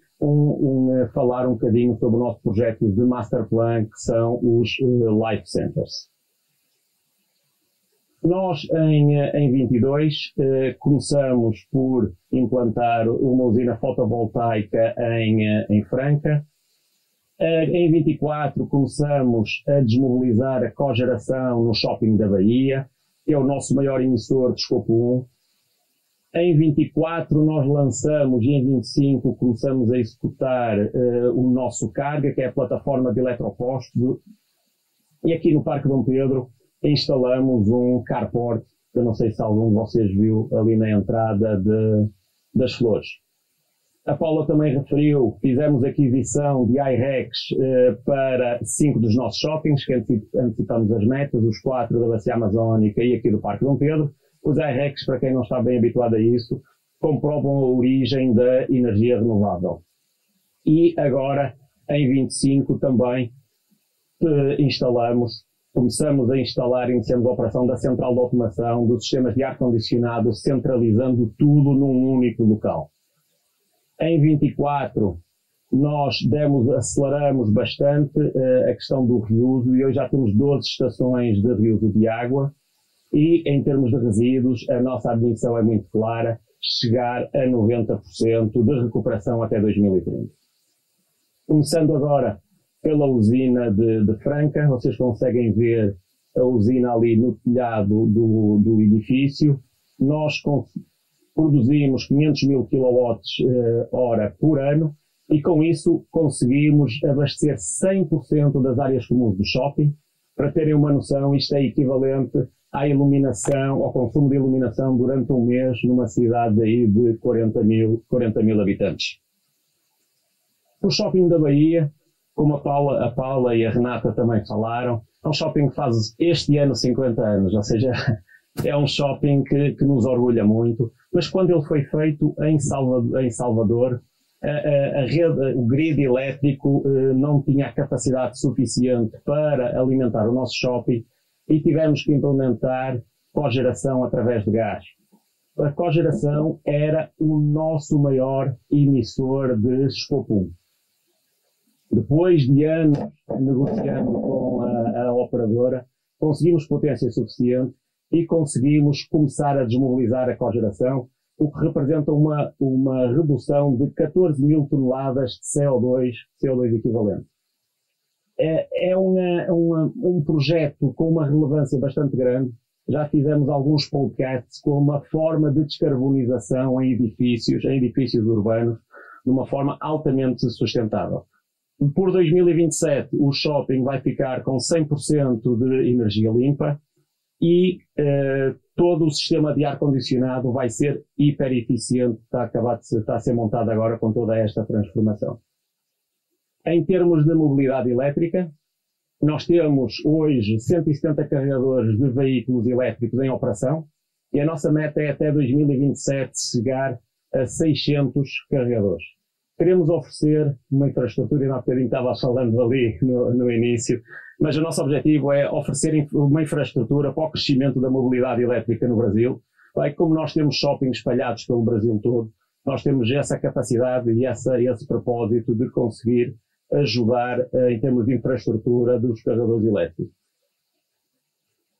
falar um bocadinho sobre o nosso projeto de Master Plan, que são os Life Centers. Nós, em 22, começamos por implantar uma usina fotovoltaica em Franca. Em 24, começamos a desmobilizar a cogeração no Shopping da Bahia, que é o nosso maior emissor de escopo 1. Em 24, nós lançamos, e em 25 começamos a executar o nosso Carga, que é a plataforma de eletropostos. E aqui no Parque Dom Pedro instalamos um carport, que eu não sei se algum de vocês viu ali na entrada das Flores. A Paula também referiu, fizemos aquisição de iRex para 5 dos nossos shoppings, que antecipamos as metas, os 4 da Bacia Amazónica e aqui do Parque Dom Pedro. Os iRex, para quem não está bem habituado a isso, comprovam a origem da energia renovável. E agora, em 25, também começamos a instalar, iniciamos a operação da central de automação, dos sistemas de ar-condicionado, centralizando tudo num único local. Em 24, nós aceleramos bastante a questão do reuso, e hoje já temos 12 estações de reuso de água. E, em termos de resíduos, a nossa ambição é muito clara, chegar a 90% de recuperação até 2030. Começando agora pela usina de Franca, vocês conseguem ver a usina ali no telhado do edifício. Nós produzimos 500 mil kWh por ano, e com isso conseguimos abastecer 100% das áreas comuns do shopping. Para terem uma noção, isto é equivalente à iluminação, ao consumo de iluminação durante um mês numa cidade aí de 40 mil habitantes. O Shopping da Bahia, como a Paula e a Renata também falaram, é um shopping que faz este ano 50 anos, ou seja, é um shopping que nos orgulha muito, mas quando ele foi feito em Salvador, o grid elétrico não tinha a capacidade suficiente para alimentar o nosso shopping, e tivemos que implementar cogeração através de gás. A cogeração era o nosso maior emissor de escopo 1. Depois de anos negociando com a operadora, conseguimos potência suficiente e conseguimos começar a desmobilizar a cogeração, o que representa uma redução de 14 mil toneladas de CO2 equivalente. É um projeto com uma relevância bastante grande. Já fizemos alguns podcasts com uma forma de descarbonização em edifícios urbanos, de uma forma altamente sustentável. Por 2027, o shopping vai ficar com 100% de energia limpa e todo o sistema de ar-condicionado vai ser hiper-eficiente, está a ser montado agora com toda esta transformação. Em termos de mobilidade elétrica, nós temos hoje 170 carregadores de veículos elétricos em operação e a nossa meta é até 2027 chegar a 600 carregadores. Queremos oferecer uma infraestrutura, e há bocadinho estava falando ali no início, mas o nosso objetivo é oferecer uma infraestrutura para o crescimento da mobilidade elétrica no Brasil. Como nós temos shoppings espalhados pelo Brasil todo, nós temos essa capacidade e esse propósito de conseguir ajudar em termos de infraestrutura dos carregadores elétricos.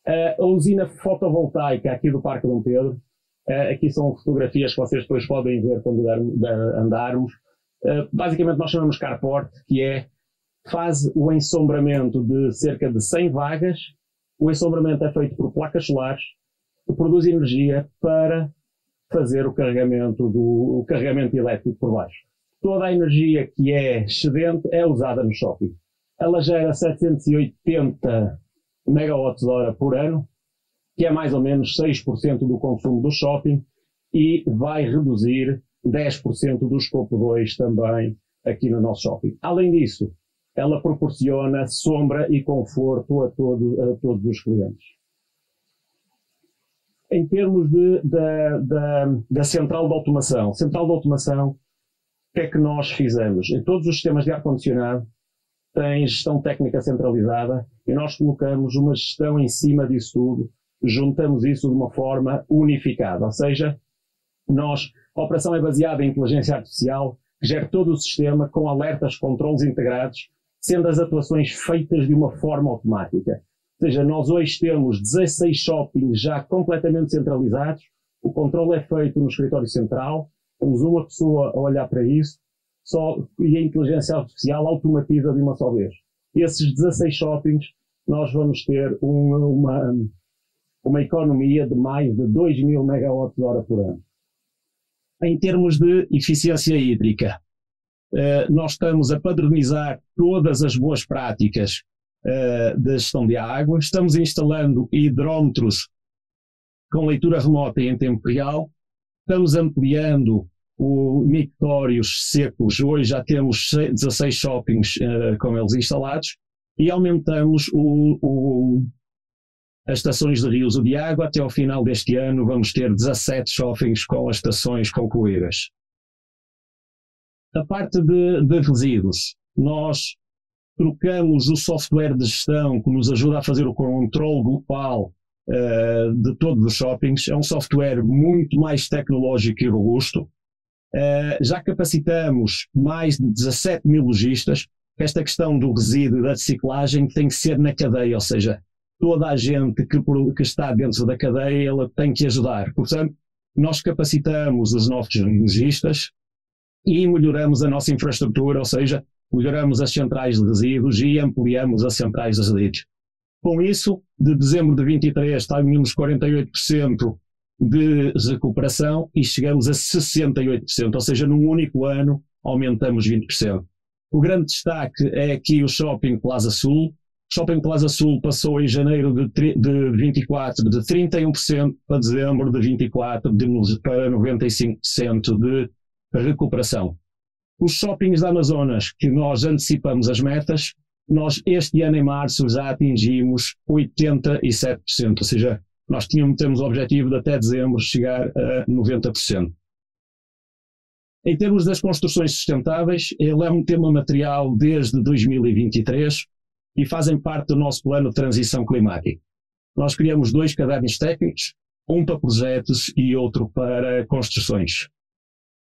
A usina fotovoltaica aqui do Parque Dom Pedro, aqui são fotografias que vocês depois podem ver quando andarmos. Basicamente nós chamamos carport, que faz o ensombramento de cerca de 100 vagas. O ensombramento é feito por placas solares que produzem energia para fazer o carregamento elétrico por baixo. Toda a energia que é excedente é usada no shopping. Ela gera 780 megawatts-hora por ano, que é mais ou menos 6% do consumo do shopping, e vai reduzir 10% do escopo 2 também aqui no nosso shopping. Além disso, ela proporciona sombra e conforto a todos os clientes. Em termos da central de automação, o que é que nós fizemos? Em todos os sistemas de ar-condicionado tem gestão técnica centralizada e nós colocamos uma gestão em cima disso tudo, juntamos isso de uma forma unificada, ou seja, a operação é baseada em inteligência artificial, que gera todo o sistema com alertas, controles integrados, sendo as atuações feitas de uma forma automática. Ou seja, nós hoje temos 16 shoppings já completamente centralizados, o controle é feito no escritório central, temos uma pessoa a olhar para isso, e a inteligência artificial automatiza de uma só vez. Esses 16 shoppings, nós vamos ter uma economia de mais de 2.000 megawatts-hora por ano. Em termos de eficiência hídrica, nós estamos a padronizar todas as boas práticas da gestão de água, estamos instalando hidrómetros com leitura remota e em tempo real, estamos ampliando os mictórios secos, hoje já temos 16 shoppings com eles instalados, e aumentamos as estações de reuso de água. Até ao final deste ano vamos ter 17 shoppings com as estações concluídas. A parte de resíduos, nós trocamos o software de gestão que nos ajuda a fazer o controle global de todos os shoppings. É um software muito mais tecnológico e robusto. Já capacitamos mais de 17 mil lojistas. Esta questão do resíduo e da reciclagem tem que ser na cadeia, ou seja, toda a gente que está dentro da cadeia, ela tem que ajudar. Portanto, nós capacitamos os nossos lojistas e melhoramos a nossa infraestrutura, ou seja, melhoramos as centrais de resíduos e ampliamos as centrais de resíduos. Com isso, de dezembro de 23, estávamos 48% de recuperação e chegamos a 68%, ou seja, num único ano aumentamos 20%. O grande destaque é aqui o Shopping Plaza Sul. O Shopping Plaza Sul passou em janeiro de 24 de 31% para dezembro de 24 para 95% de recuperação. Os shoppings da Amazonas, que nós antecipamos as metas, nós este ano em março já atingimos 87%, ou seja, nós temos o objetivo de até dezembro chegar a 90%. Em termos das construções sustentáveis, ele é um tema material desde 2023 e fazem parte do nosso plano de transição climática. Nós criamos 2 cadernos técnicos, um para projetos e outro para construções.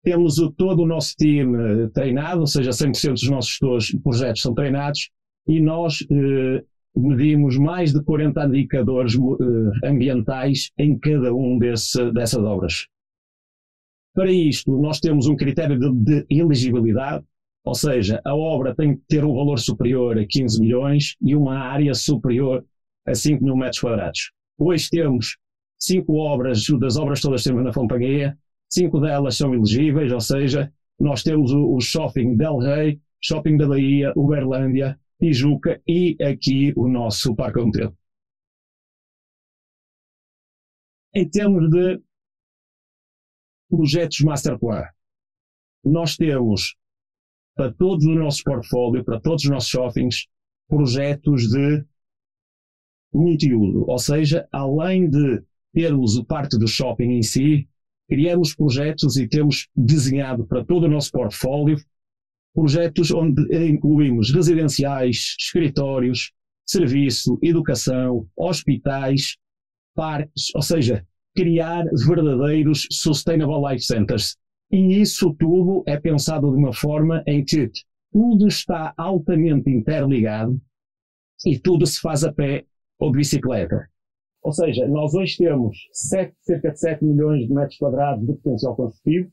Temos todo o nosso time treinado, ou seja, 100% dos nossos projetos são treinados, e nós medimos mais de 40 indicadores ambientais em cada um dessas obras. Para isto, nós temos um critério de elegibilidade, ou seja, a obra tem que ter um valor superior a 15 milhões e uma área superior a 5 mil metros quadrados. Hoje temos 5 obras, das obras todas que temos na Companhia, 5 delas são elegíveis, ou seja, nós temos o Shopping Del Rey, Shopping da Bahia, Uberlândia, Tijuca e aqui o nosso Parque Dom Pedro. Em termos de projetos Masterplan, nós temos para todos os nossos portfólios, para todos os nossos shoppings, projetos de multiuso, ou seja, além de termos o parque do shopping em si, criamos projetos e temos desenhado para todo o nosso portfólio projetos onde incluímos residenciais, escritórios, serviço, educação, hospitais, parques, ou seja, criar verdadeiros Sustainable Life Centers. E isso tudo é pensado de uma forma em que tudo está altamente interligado e tudo se faz a pé ou de bicicleta. Ou seja, nós hoje temos cerca de 7 milhões de metros quadrados de potencial construtivo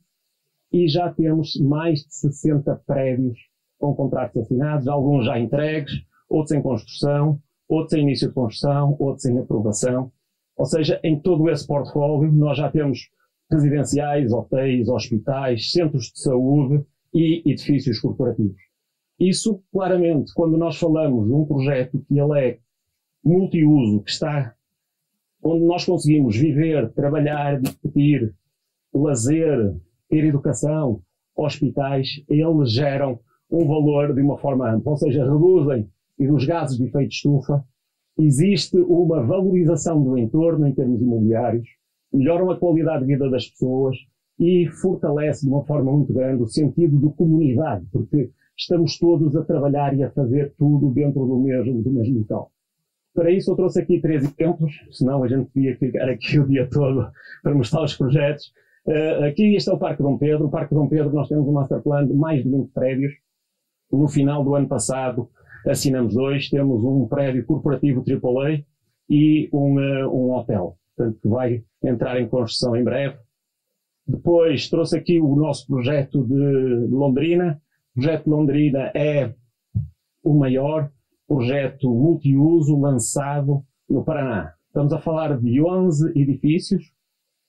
e já temos mais de 60 prédios com contratos assinados, alguns já entregues, outros em construção, outros em início de construção, outros em aprovação. Ou seja, em todo esse portfólio nós já temos residenciais, hotéis, hospitais, centros de saúde e edifícios corporativos. Isso, claramente, quando nós falamos de um projeto que ele é multiuso, que está onde nós conseguimos viver, trabalhar, discutir, lazer, ter educação, hospitais, eles geram um valor de uma forma ampla, ou seja, reduzem os gases de efeito de estufa, existe uma valorização do entorno em termos imobiliários, melhoram a qualidade de vida das pessoas e fortalece de uma forma muito grande o sentido de comunidade, porque estamos todos a trabalhar e a fazer tudo dentro do mesmo local. Para isso eu trouxe aqui 3 exemplos, senão a gente podia ficar aqui o dia todo para mostrar os projetos. Aqui este é o Parque Dom Pedro. O Parque Dom Pedro nós temos um masterplan de mais de 20 prédios. No final do ano passado assinamos 2, temos um prédio corporativo AAA e um hotel, portanto que vai entrar em construção em breve. Depois trouxe aqui o nosso projeto de Londrina. O projeto de Londrina é o maior projeto multiuso lançado no Paraná. Estamos a falar de 11 edifícios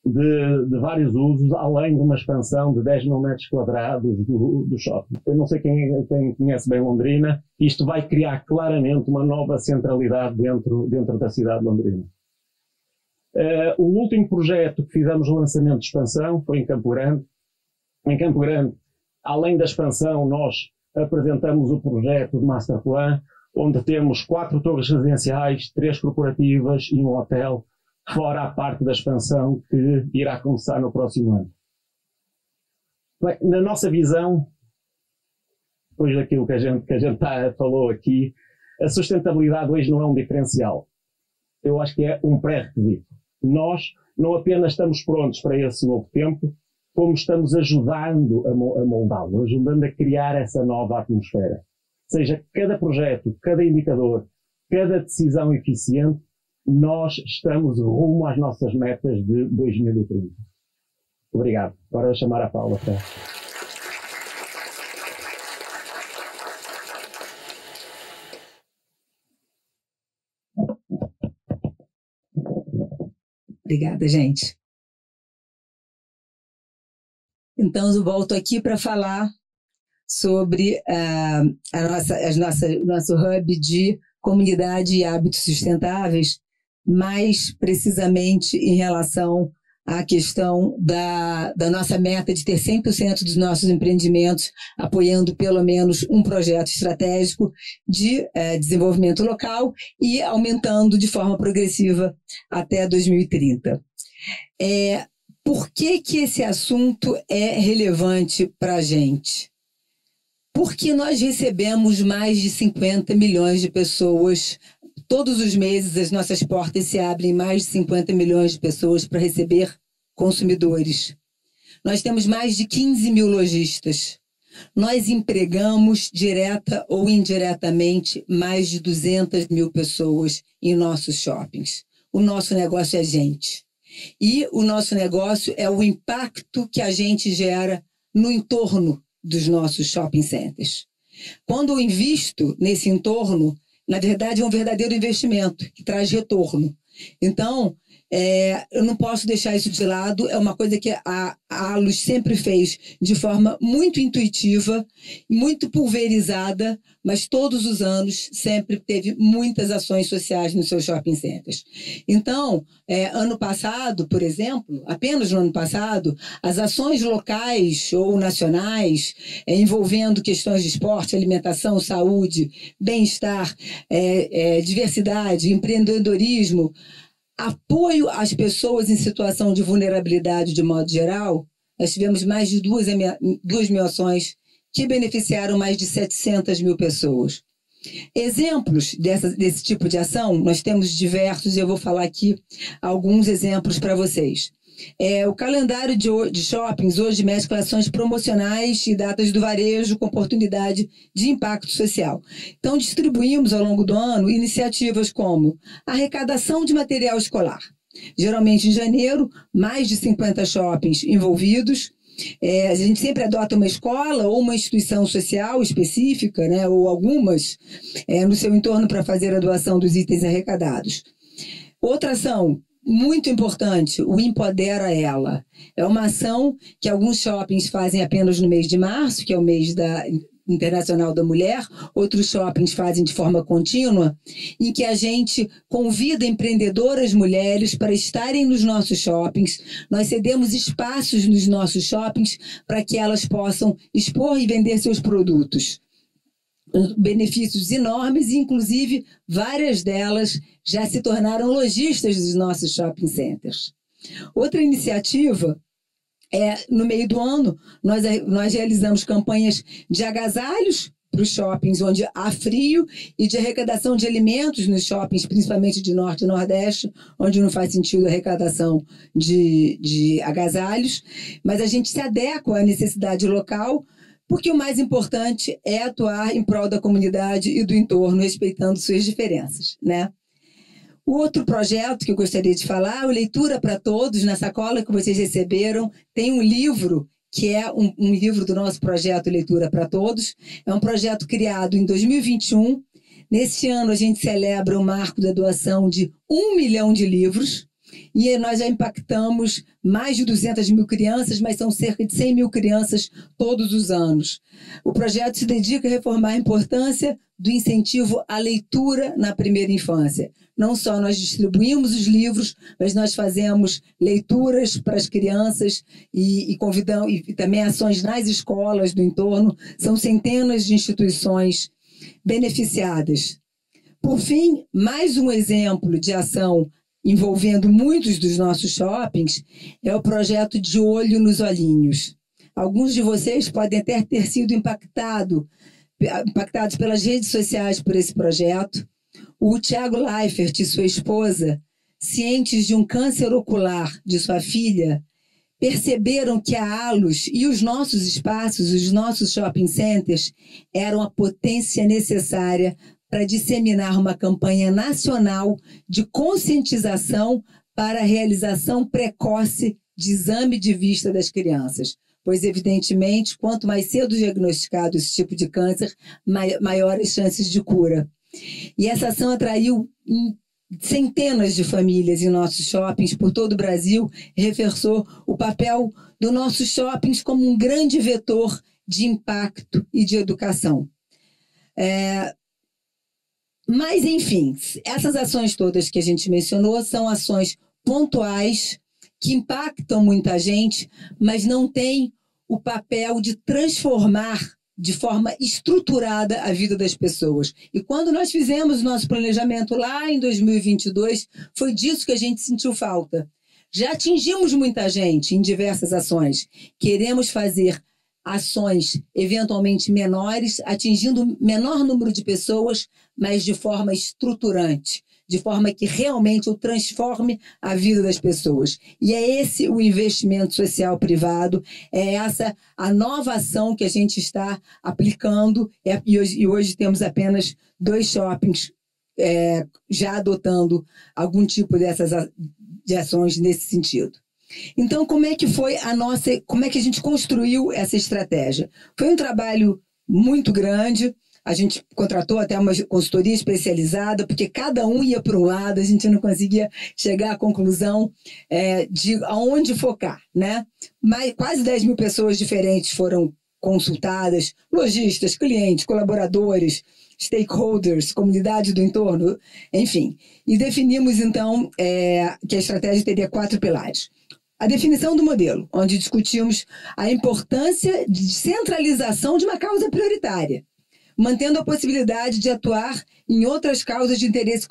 de vários usos, além de uma expansão de 10 mil metros quadrados do shopping. Eu não sei quem conhece bem Londrina, isto vai criar claramente uma nova centralidade dentro da cidade de Londrina. O último projeto que fizemos o lançamento de expansão foi em Campo Grande. Em Campo Grande, além da expansão, nós apresentamos o projeto de Masterplan, onde temos 4 torres residenciais, 3 corporativas e um hotel, fora a parte da expansão que irá começar no próximo ano. Bem, na nossa visão, depois daquilo que a gente falou aqui, a sustentabilidade hoje não é um diferencial. Eu acho que é um pré-requisito. Nós não apenas estamos prontos para esse novo tempo, como estamos ajudando a moldá-lo, ajudando a criar essa nova atmosfera. Ou seja, cada projeto, cada indicador, cada decisão eficiente, nós estamos rumo às nossas metas de 2030. Obrigado. Agora vou chamar a Paula. Tá? Obrigada, gente. Então, eu volto aqui para falar sobre nosso hub de comunidade e hábitos sustentáveis, mais precisamente em relação à questão da nossa meta de ter 100% dos nossos empreendimentos apoiando pelo menos um projeto estratégico de desenvolvimento local e aumentando de forma progressiva até 2030. Por que esse assunto é relevante para a gente? Porque nós recebemos mais de 50 milhões de pessoas. Todos os meses as nossas portas se abrem mais de 50 milhões de pessoas para receber consumidores. Nós temos mais de 15 mil lojistas. Nós empregamos, direta ou indiretamente, mais de 200 mil pessoas em nossos shoppings. O nosso negócio é gente. E o nosso negócio é o impacto que a gente gera no entorno dos nossos shopping centers. Quando eu invisto nesse entorno, na verdade é um verdadeiro investimento que traz retorno. Então, eu não posso deixar isso de lado, é uma coisa que a Allos sempre fez de forma muito intuitiva, muito pulverizada, mas todos os anos sempre teve muitas ações sociais nos seus shopping centers. Então, ano passado, por exemplo, apenas no ano passado, as ações locais ou nacionais envolvendo questões de esporte, alimentação, saúde, bem-estar, diversidade, empreendedorismo, apoio às pessoas em situação de vulnerabilidade de modo geral, nós tivemos mais de 2.000 ações que beneficiaram mais de 700 mil pessoas. Exemplos desse tipo de ação, nós temos diversos, e eu vou falar aqui alguns exemplos para vocês. O calendário de shoppings hoje mescla ações promocionais e datas do varejo com oportunidade de impacto social. Então, distribuímos ao longo do ano iniciativas como arrecadação de material escolar. Geralmente em janeiro, mais de 50 shoppings envolvidos. A gente sempre adota uma escola ou uma instituição social específica, né, ou algumas, no seu entorno para fazer a doação dos itens arrecadados. Outra ação muito importante, o Empodera Ela. É uma ação que alguns shoppings fazem apenas no mês de março, que é o mês Internacional da Mulher, outros shoppings fazem de forma contínua, em que a gente convida empreendedoras mulheres para estarem nos nossos shoppings. Nós cedemos espaços nos nossos shoppings para que elas possam expor e vender seus produtos. Benefícios enormes, e inclusive várias delas já se tornaram lojistas dos nossos shopping centers. Outra iniciativa no meio do ano, nós realizamos campanhas de agasalhos para os shoppings onde há frio e de arrecadação de alimentos nos shoppings, principalmente de Norte e Nordeste, onde não faz sentido a arrecadação de agasalhos, mas a gente se adequa à necessidade local, porque o mais importante é atuar em prol da comunidade e do entorno, respeitando suas diferenças, né? O outro projeto que eu gostaria de falar é o Leitura para Todos. Na sacola que vocês receberam tem um livro, que é um livro do nosso projeto Leitura para Todos. É um projeto criado em 2021. Neste ano, a gente celebra o marco da doação de 1 milhão de livros. E nós já impactamos mais de 200 mil crianças, mas são cerca de 100 mil crianças todos os anos. O projeto se dedica a reformar a importância do incentivo à leitura na primeira infância. Não só nós distribuímos os livros, mas nós fazemos leituras para as crianças e convidamos, e também ações nas escolas do entorno. São centenas de instituições beneficiadas. Por fim, mais um exemplo de ação envolvendo muitos dos nossos shoppings é o projeto De Olho nos Olhinhos. Alguns de vocês podem até ter sido impactados pelas redes sociais por esse projeto. O Thiago Leifert e sua esposa, cientes de um câncer ocular de sua filha, perceberam que a Allos e os nossos espaços, os nossos shopping centers, eram a potência necessária para disseminar uma campanha nacional de conscientização para a realização precoce de exame de vista das crianças. Pois, evidentemente, quanto mais cedo diagnosticado esse tipo de câncer, maiores chances de cura. E essa ação atraiu centenas de famílias em nossos shoppings por todo o Brasil e reforçou o papel dos nossos shoppings como um grande vetor de impacto e de educação. Mas, enfim, essas ações todas que a gente mencionou são ações pontuais que impactam muita gente, mas não têm o papel de transformar de forma estruturada a vida das pessoas. E quando nós fizemos o nosso planejamento lá em 2022, foi disso que a gente sentiu falta. Já atingimos muita gente em diversas ações. Queremos fazer ações eventualmente menores, atingindo menor número de pessoas, mas de forma estruturante, de forma que realmente transforme a vida das pessoas. E é esse o investimento social privado, é essa a nova ação que a gente está aplicando, e hoje temos apenas 2 shoppings já adotando algum tipo de ações nesse sentido. Então, como é que a gente construiu essa estratégia? Foi um trabalho muito grande. A gente contratou até uma consultoria especializada, porque cada um ia para um lado, a gente não conseguia chegar à conclusão de aonde focar, né? Mas quase 10 mil pessoas diferentes foram consultadas, lojistas, clientes, colaboradores, stakeholders, comunidade do entorno, enfim. E definimos, então, que a estratégia teria 4 pilares. A definição do modelo, onde discutimos a importância de centralização de uma causa prioritária, mantendo a possibilidade de atuar em outras causas de interesse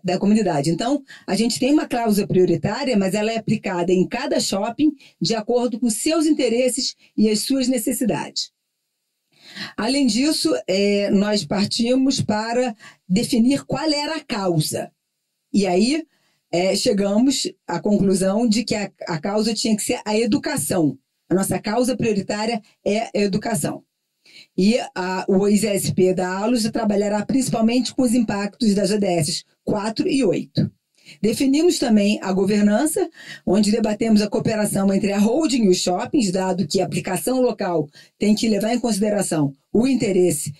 da comunidade. Então, a gente tem uma causa prioritária, mas ela é aplicada em cada shopping de acordo com seus interesses e as suas necessidades. Além disso, nós partimos para definir qual era a causa. E aí, chegamos à conclusão de que a causa tinha que ser a educação. A nossa causa prioritária é a educação. E o ISP da ALUS trabalhará principalmente com os impactos das ODS 4 e 8. Definimos também a governança, onde debatemos a cooperação entre a holding e os shoppings, dado que a aplicação local tem que levar em consideração o interesse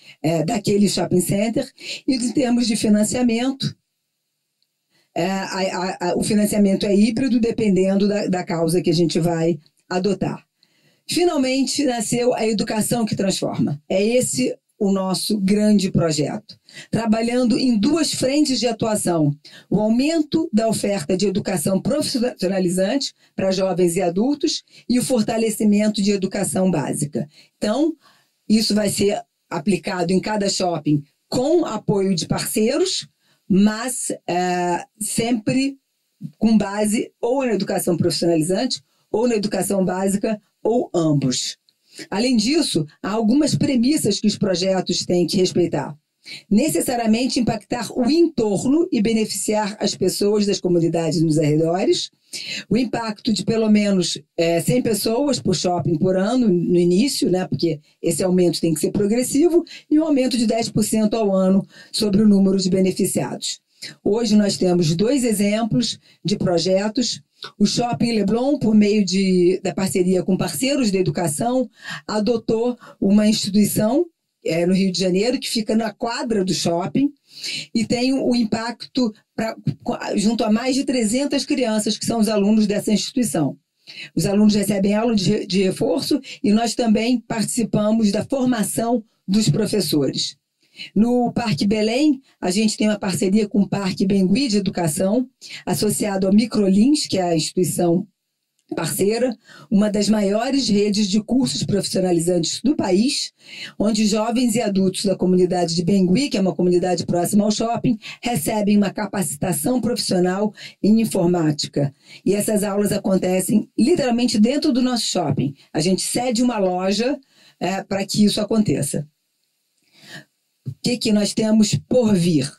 daquele shopping center. E em termos de financiamento, o financiamento é híbrido, dependendo da causa que a gente vai adotar. Finalmente, nasceu a Educação que Transforma. É esse o nosso grande projeto. Trabalhando em 2 frentes de atuação. O aumento da oferta de educação profissionalizante para jovens e adultos e o fortalecimento de educação básica. Então, isso vai ser aplicado em cada shopping com apoio de parceiros, mas sempre com base ou na educação profissionalizante ou na educação básica, ou ambos. Além disso, há algumas premissas que os projetos têm que respeitar. Necessariamente impactar o entorno e beneficiar as pessoas das comunidades nos arredores. O impacto de pelo menos 100 pessoas por shopping por ano no início, né, porque esse aumento tem que ser progressivo, e um aumento de 10% ao ano sobre o número de beneficiados. Hoje nós temos 2 exemplos de projetos. O Shopping Leblon, por meio da parceria com parceiros da educação, adotou uma instituição no Rio de Janeiro, que fica na quadra do shopping, e tem o impacto junto a mais de 300 crianças, que são os alunos dessa instituição. Os alunos recebem aula de reforço e nós também participamos da formação dos professores. No Parque Belém, a gente tem uma parceria com o Parque Bengui de Educação, associado ao Microlins, que é a instituição parceira, uma das maiores redes de cursos profissionalizantes do país, onde jovens e adultos da comunidade de Bengui, que é uma comunidade próxima ao shopping, recebem uma capacitação profissional em informática. E essas aulas acontecem literalmente dentro do nosso shopping. A gente cede uma loja para que isso aconteça. O que nós temos por vir?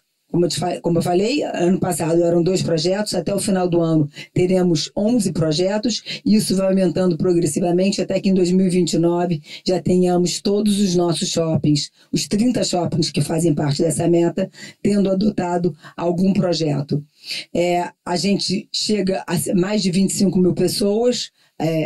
Como eu falei, ano passado eram 2 projetos, até o final do ano teremos 11 projetos, e isso vai aumentando progressivamente até que em 2029 já tenhamos todos os nossos shoppings, os 30 shoppings que fazem parte dessa meta, tendo adotado algum projeto. A gente chega a mais de 25 mil pessoas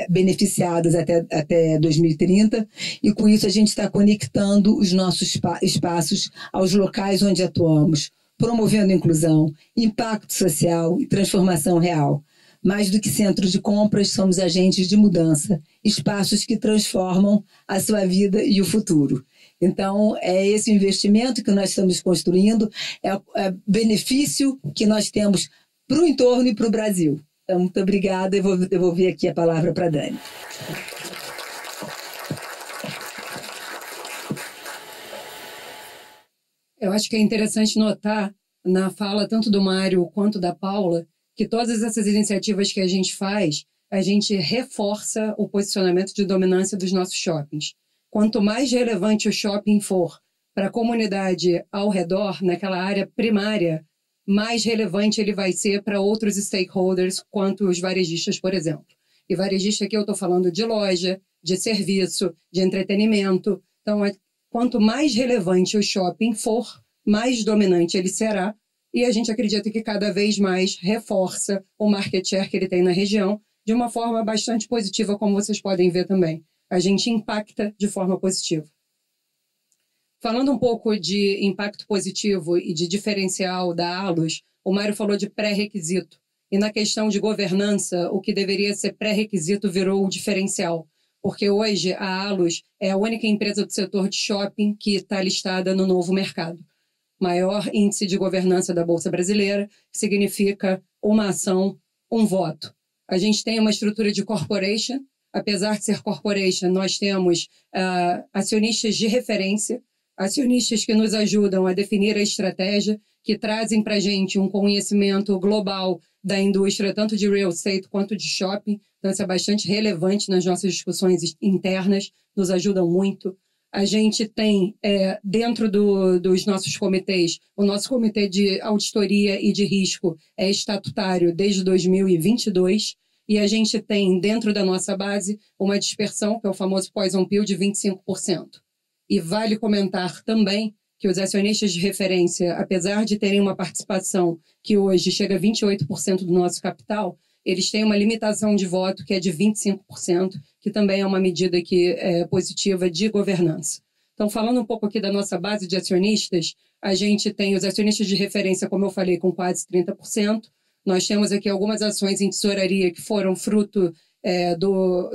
beneficiadas até 2030, e com isso a gente está conectando os nossos espaços aos locais onde atuamos, promovendo inclusão, impacto social e transformação real. Mais do que centros de compras, somos agentes de mudança, espaços que transformam a sua vida e o futuro. Então, é esse investimento que nós estamos construindo, é o benefício que nós temos para o entorno e para o Brasil. Então, muito obrigada. Eu vou devolver aqui a palavra para a Dani. Eu acho que é interessante notar na fala tanto do Mário quanto da Paula que todas essas iniciativas que a gente faz, a gente reforça o posicionamento de dominância dos nossos shoppings. Quanto mais relevante o shopping for para a comunidade ao redor, naquela área primária, mais relevante ele vai ser para outros stakeholders, quanto os varejistas, por exemplo. E varejista aqui eu estou falando de loja, de serviço, de entretenimento. Então, quanto mais relevante o shopping for, mais dominante ele será e a gente acredita que cada vez mais reforça o market share que ele tem na região de uma forma bastante positiva, como vocês podem ver também. A gente impacta de forma positiva. Falando um pouco de impacto positivo e de diferencial da ALUS, o Mário falou de pré-requisito. E na questão de governança, o que deveria ser pré-requisito virou o diferencial. Porque hoje a ALUS é a única empresa do setor de shopping que está listada no novo mercado. Maior índice de governança da Bolsa Brasileira, que significa uma ação, um voto. A gente tem uma estrutura de corporation. Apesar de ser corporation, nós temos acionistas de referência, acionistas que nos ajudam a definir a estratégia, que trazem para a gente um conhecimento global da indústria, tanto de real estate quanto de shopping. Então, isso é bastante relevante nas nossas discussões internas, nos ajudam muito. A gente tem, dentro dos nossos comitês, o nosso comitê de auditoria e de risco é estatutário desde 2022, e a gente tem, dentro da nossa base, uma dispersão, que é o famoso poison pill, de 25%. E vale comentar também que os acionistas de referência, apesar de terem uma participação que hoje chega a 28% do nosso capital, eles têm uma limitação de voto que é de 25%, que também é uma medida que é positiva de governança. Então, falando um pouco aqui da nossa base de acionistas, a gente tem os acionistas de referência, como eu falei, com quase 30%. Nós temos aqui algumas ações em tesouraria que foram fruto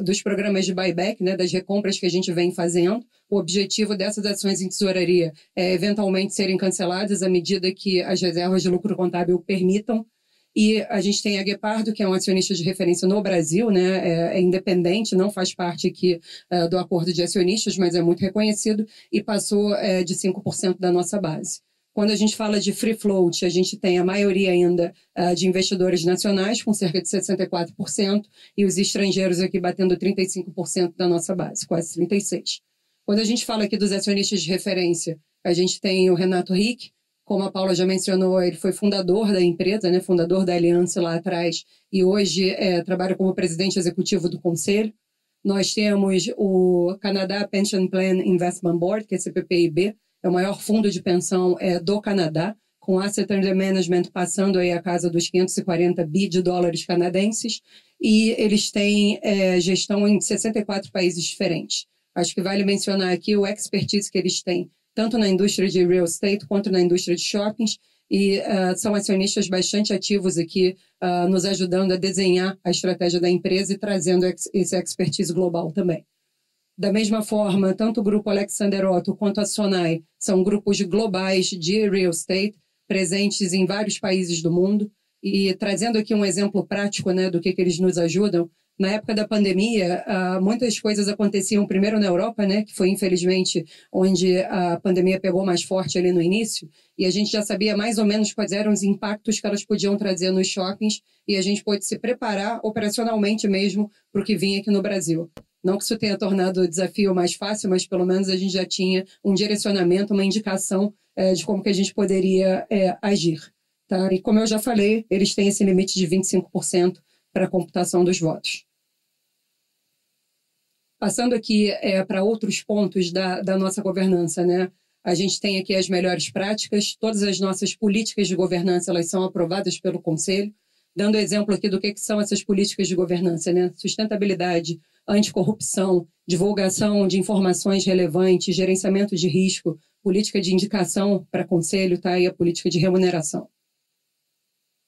dos programas de buyback, né, das recompras que a gente vem fazendo. O objetivo dessas ações em tesouraria é eventualmente serem canceladas à medida que as reservas de lucro contábil permitam. E a gente tem a Guepardo, que é um acionista de referência no Brasil, né, é independente, não faz parte aqui do acordo de acionistas, mas é muito reconhecido e passou de 5% da nossa base. Quando a gente fala de free float, a gente tem a maioria ainda de investidores nacionais, com cerca de 64%, e os estrangeiros aqui batendo 35% da nossa base, quase 36%. Quando a gente fala aqui dos acionistas de referência, a gente tem o Renato Rick, como a Paula já mencionou, ele foi fundador da empresa, né, fundador da Aliança lá atrás, e hoje trabalha como presidente executivo do conselho. Nós temos o Canada Pension Plan Investment Board, que é CPPIB, é o maior fundo de pensão do Canadá, com Asset Under Management passando aí a casa dos 540 bi de dólares canadenses, e eles têm gestão em 64 países diferentes. Acho que vale mencionar aqui o expertise que eles têm, tanto na indústria de real estate quanto na indústria de shoppings, e são acionistas bastante ativos aqui, nos ajudando a desenhar a estratégia da empresa e trazendo esse expertise global também. Da mesma forma, tanto o grupo Alexander Otto quanto a Sonai são grupos globais de real estate, presentes em vários países do mundo, e trazendo aqui um exemplo prático, né, do que eles nos ajudam. Na época da pandemia, muitas coisas aconteciam primeiro na Europa, né, que foi infelizmente onde a pandemia pegou mais forte ali no início, e a gente já sabia mais ou menos quais eram os impactos que elas podiam trazer nos shoppings, e a gente pôde se preparar operacionalmente mesmo para o que vinha aqui no Brasil. Não que isso tenha tornado o desafio mais fácil, mas pelo menos a gente já tinha um direcionamento, uma indicação de como que a gente poderia agir. Tá? E como eu já falei, eles têm esse limite de 25% para a computação dos votos. Passando aqui para outros pontos da nossa governança, né? A gente tem aqui as melhores práticas, todas as nossas políticas de governança elas são aprovadas pelo Conselho, dando exemplo aqui do que são essas políticas de governança, né? Sustentabilidade, anticorrupção, divulgação de informações relevantes, gerenciamento de risco, política de indicação para Conselho, tá? E a política de remuneração.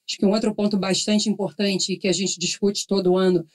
Acho que um outro ponto bastante importante que a gente discute todo ano,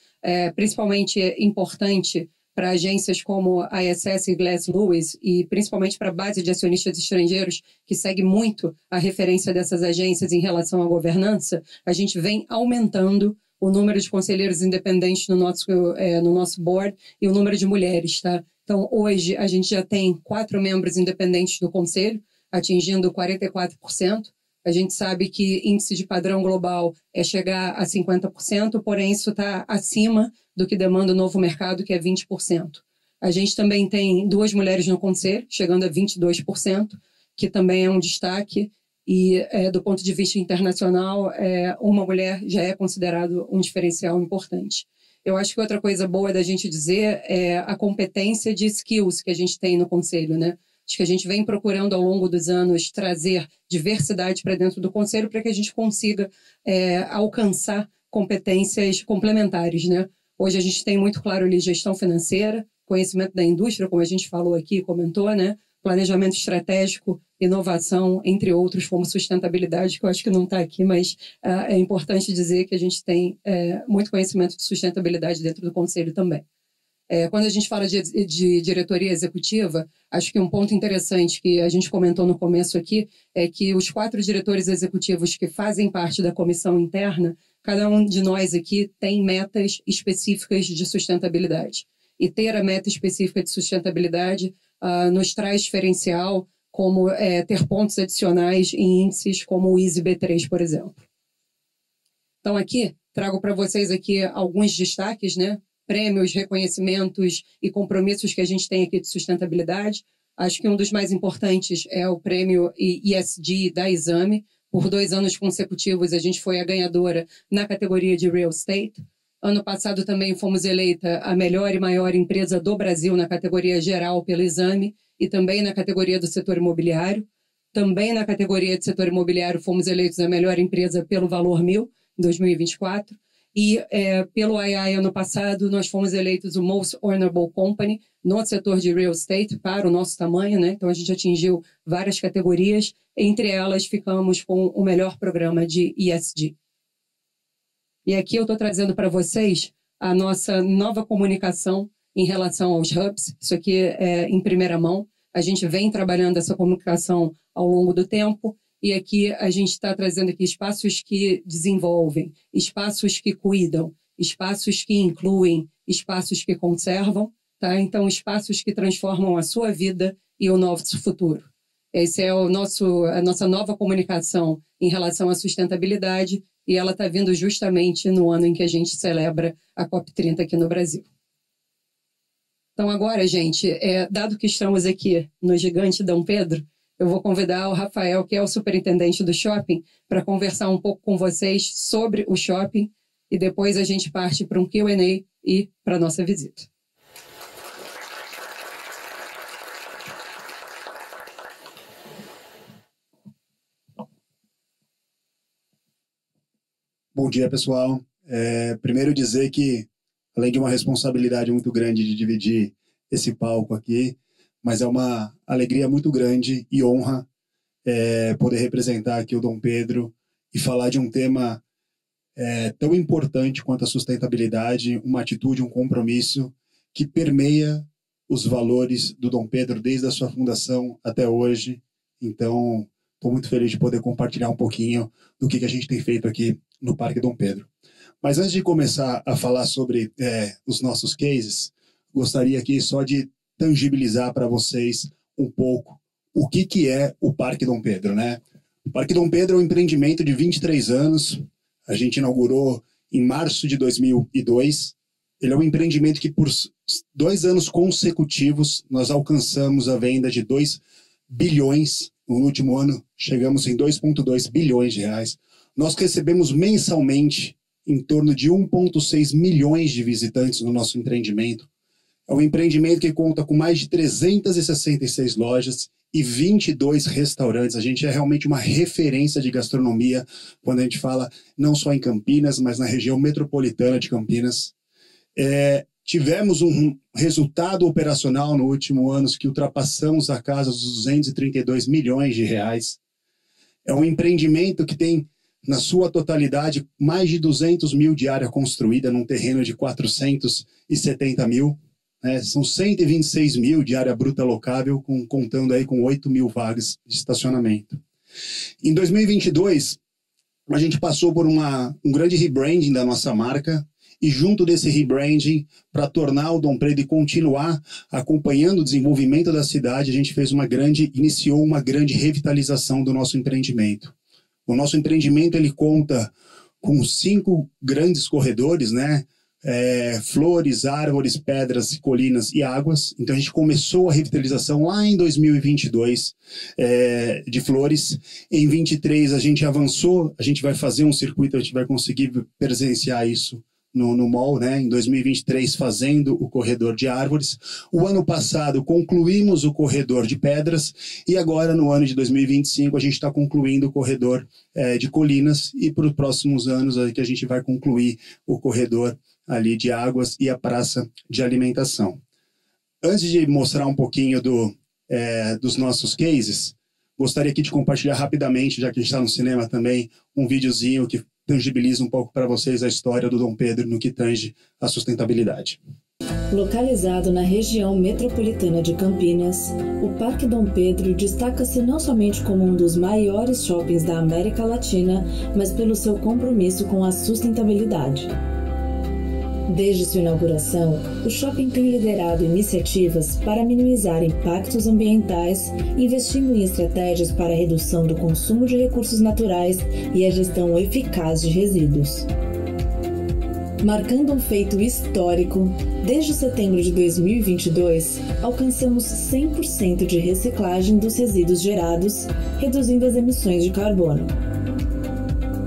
principalmente importante para agências como a ISS e Glass Lewis, e principalmente para a base de acionistas estrangeiros, que segue muito a referência dessas agências em relação à governança, a gente vem aumentando o número de conselheiros independentes no nosso board e o número de mulheres. Tá? Então, hoje, a gente já tem 4 membros independentes do conselho, atingindo 44%. A gente sabe que índice de padrão global é chegar a 50%, porém isso está acima do que demanda o novo mercado, que é 20%. A gente também tem 2 mulheres no conselho, chegando a 22%, que também é um destaque. E do ponto de vista internacional, uma mulher já é considerado um diferencial importante. Eu acho que outra coisa boa da gente dizer é a competência de skills que a gente tem no conselho, né? Acho que a gente vem procurando ao longo dos anos trazer diversidade para dentro do Conselho para que a gente consiga alcançar competências complementares, né? Hoje a gente tem muito claro ali gestão financeira, conhecimento da indústria, como a gente falou aqui, comentou, né? Planejamento estratégico, inovação, entre outros, como sustentabilidade, que eu acho que não está aqui, mas é importante dizer que a gente tem muito conhecimento de sustentabilidade dentro do Conselho também. Quando a gente fala de diretoria executiva, acho que um ponto interessante que a gente comentou no começo aqui é que os 4 diretores executivos que fazem parte da comissão interna, cada um de nós aqui tem metas específicas de sustentabilidade. E ter a meta específica de sustentabilidade nos traz diferencial, como ter pontos adicionais em índices como o ISE B3, por exemplo. Então, aqui, trago para vocês aqui alguns destaques, né? Prêmios, reconhecimentos e compromissos que a gente tem aqui de sustentabilidade. Acho que um dos mais importantes é o prêmio ESG da Exame. Por 2 anos consecutivos, a gente foi a ganhadora na categoria de Real Estate. Ano passado também fomos eleita a melhor e maior empresa do Brasil na categoria geral pelo Exame e também na categoria do setor imobiliário. Também na categoria de setor imobiliário fomos eleitos a melhor empresa pelo Valor 1000, em 2024. E pelo II, ano passado, nós fomos eleitos o Most Honorable Company no setor de real estate para o nosso tamanho, né? Então, a gente atingiu várias categorias. Entre elas, ficamos com o melhor programa de ESG. E aqui eu estou trazendo para vocês a nossa nova comunicação em relação aos hubs. Isso aqui é em primeira mão. A gente vem trabalhando essa comunicação ao longo do tempo. E aqui a gente está trazendo aqui espaços que desenvolvem, espaços que cuidam, espaços que incluem, espaços que conservam, tá? Então, espaços que transformam a sua vida e o nosso futuro. Esse é a nossa nova comunicação em relação à sustentabilidade e ela está vindo justamente no ano em que a gente celebra a COP30 aqui no Brasil. Então, agora, gente, dado que estamos aqui no Gigante Dom Pedro, eu vou convidar o Rafael, que é o superintendente do shopping, para conversar um pouco com vocês sobre o shopping e depois a gente parte para um Q&A e para a nossa visita. Bom dia, pessoal. Primeiro dizer que, além de uma responsabilidade muito grande de dividir esse palco aqui, mas é uma alegria muito grande e honra poder representar aqui o Dom Pedro e falar de um tema tão importante quanto a sustentabilidade, uma atitude, um compromisso que permeia os valores do Dom Pedro desde a sua fundação até hoje. Então, estou muito feliz de poder compartilhar um pouquinho do que a gente tem feito aqui no Parque Dom Pedro. Mas antes de começar a falar sobre os nossos cases, gostaria aqui só de tangibilizar para vocês um pouco o que é o Parque Dom Pedro, né? O Parque Dom Pedro é um empreendimento de 23 anos, a gente inaugurou em março de 2002. Ele é um empreendimento que por 2 anos consecutivos nós alcançamos a venda de 2 bilhões. No último ano chegamos em 2,2 bilhões de reais. Nós recebemos mensalmente em torno de 1,6 milhões de visitantes no nosso empreendimento. É um empreendimento que conta com mais de 366 lojas e 22 restaurantes. A gente é realmente uma referência de gastronomia quando a gente fala não só em Campinas, mas na região metropolitana de Campinas. Tivemos um resultado operacional no último ano que ultrapassamos a casa dos 232 milhões de reais. É um empreendimento que tem, na sua totalidade, mais de 200 mil de área construída num terreno de 470 mil. São 126 mil de área bruta locável, contando aí com 8 mil vagas de estacionamento. Em 2022, a gente passou por um grande rebranding da nossa marca, e junto desse rebranding, para tornar o Dom Pedro e continuar acompanhando o desenvolvimento da cidade, a gente iniciou uma grande revitalização do nosso empreendimento. O nosso empreendimento ele conta com 5 grandes corredores, né? Flores, árvores, pedras, colinas e águas. Então a gente começou a revitalização lá em 2022 de flores. Em 23 a gente avançou, a gente vai fazer um circuito, a gente vai conseguir presenciar isso no mall, né? Em 2023 fazendo o corredor de árvores. O ano passado concluímos o corredor de pedras e agora no ano de 2025 a gente está concluindo o corredor de colinas e para os próximos anos aí que a gente vai concluir o corredor ali de águas e a praça de alimentação. Antes de mostrar um pouquinho dos nossos cases, gostaria aqui de compartilhar rapidamente, já que a gente está no cinema também, um videozinho que tangibiliza um pouco para vocês a história do Dom Pedro no que tange a sustentabilidade. Localizado na região metropolitana de Campinas, o Parque Dom Pedro destaca-se não somente como um dos maiores shoppings da América Latina, mas pelo seu compromisso com a sustentabilidade. Desde sua inauguração, o shopping tem liderado iniciativas para minimizar impactos ambientais, investindo em estratégias para a redução do consumo de recursos naturais e a gestão eficaz de resíduos. Marcando um feito histórico, desde setembro de 2022, alcançamos 100% de reciclagem dos resíduos gerados, reduzindo as emissões de carbono.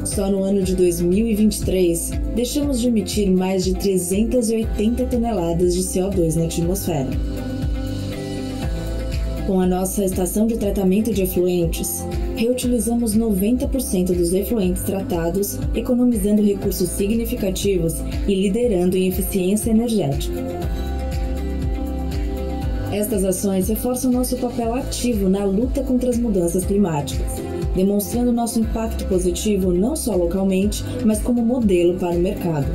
Só no ano de 2023, deixamos de emitir mais de 380 toneladas de CO2 na atmosfera. Com a nossa estação de tratamento de efluentes, reutilizamos 90% dos efluentes tratados, economizando recursos significativos e liderando em eficiência energética. Estas ações reforçam nosso papel ativo na luta contra as mudanças climáticas, demonstrando nosso impacto positivo não só localmente, mas como modelo para o mercado.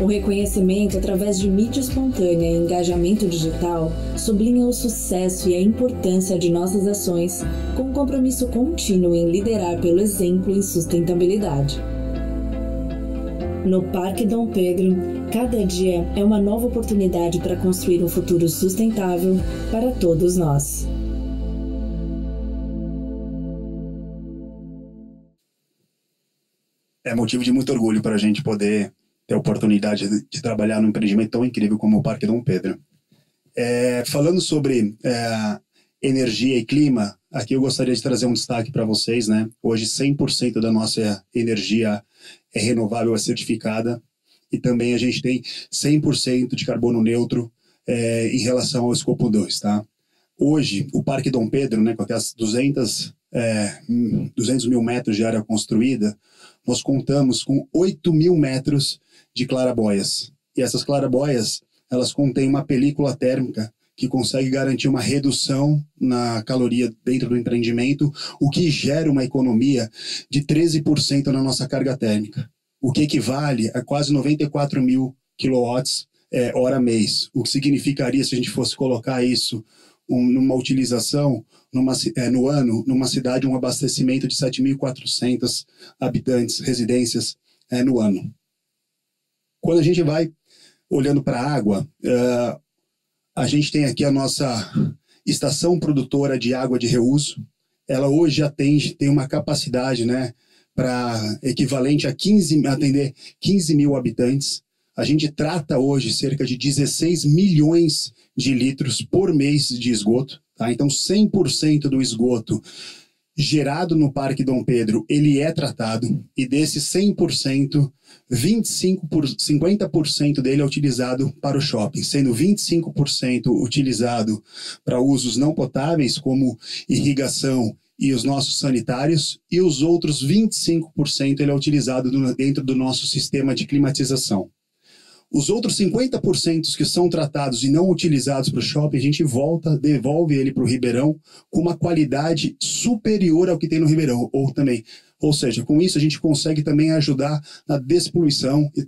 O reconhecimento através de mídia espontânea e engajamento digital sublinha o sucesso e a importância de nossas ações, com um compromisso contínuo em liderar pelo exemplo em sustentabilidade. No Parque Dom Pedro, cada dia é uma nova oportunidade para construir um futuro sustentável para todos nós. É motivo de muito orgulho para a gente poder ter a oportunidade de trabalhar num empreendimento tão incrível como o Parque Dom Pedro. Falando sobre energia e clima, aqui eu gostaria de trazer um destaque para vocês, né? Hoje 100% da nossa energia é renovável, é certificada, e também a gente tem 100% de carbono neutro em relação ao escopo 2, tá? Hoje, o Parque Dom Pedro, né, com aquelas 200 mil metros de área construída, nós contamos com 8 mil metros de clarabóias. E essas clarabóias, elas contêm uma película térmica que consegue garantir uma redução na caloria dentro do empreendimento, o que gera uma economia de 13% na nossa carga térmica, o que equivale a quase 94 mil quilowatts hora mês, o que significaria, se a gente fosse colocar isso numa utilização no ano, numa cidade, um abastecimento de 7.400 habitantes, residências no ano. Quando a gente vai olhando para a água, a gente tem aqui a nossa estação produtora de água de reuso. Ela hoje tem uma capacidade, né, para equivalente a atender 15 mil habitantes. A gente trata hoje cerca de 16 milhões de litros por mês de esgoto, tá? Então 100% do esgoto gerado no Parque Dom Pedro, ele é tratado, e desses 100%, 50% dele é utilizado para o shopping, sendo 25% utilizado para usos não potáveis, como irrigação e os nossos sanitários, e os outros 25% ele é utilizado dentro do nosso sistema de climatização. Os outros 50% que são tratados e não utilizados para o shopping, a gente devolve ele para o Ribeirão com uma qualidade superior ao que tem no Ribeirão. Ou seja, com isso a gente consegue também ajudar na despoluição e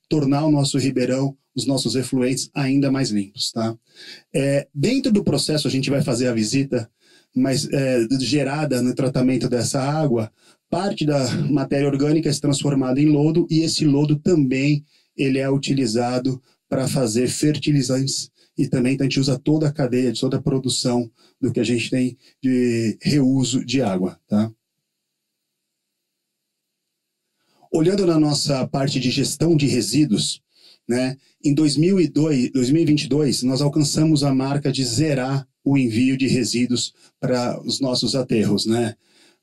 tornar o nosso Ribeirão, os nossos efluentes, ainda mais limpos, tá? Dentro do processo a gente vai fazer a visita, mas gerada no tratamento dessa água, parte da matéria orgânica é transformada em lodo, e esse lodo também ele é utilizado para fazer fertilizantes, e também a gente usa toda a cadeia, toda a produção do que a gente tem de reuso de água, tá? Olhando na nossa parte de gestão de resíduos, né, em 2022, nós alcançamos a marca de zerar o envio de resíduos para os nossos aterros, né?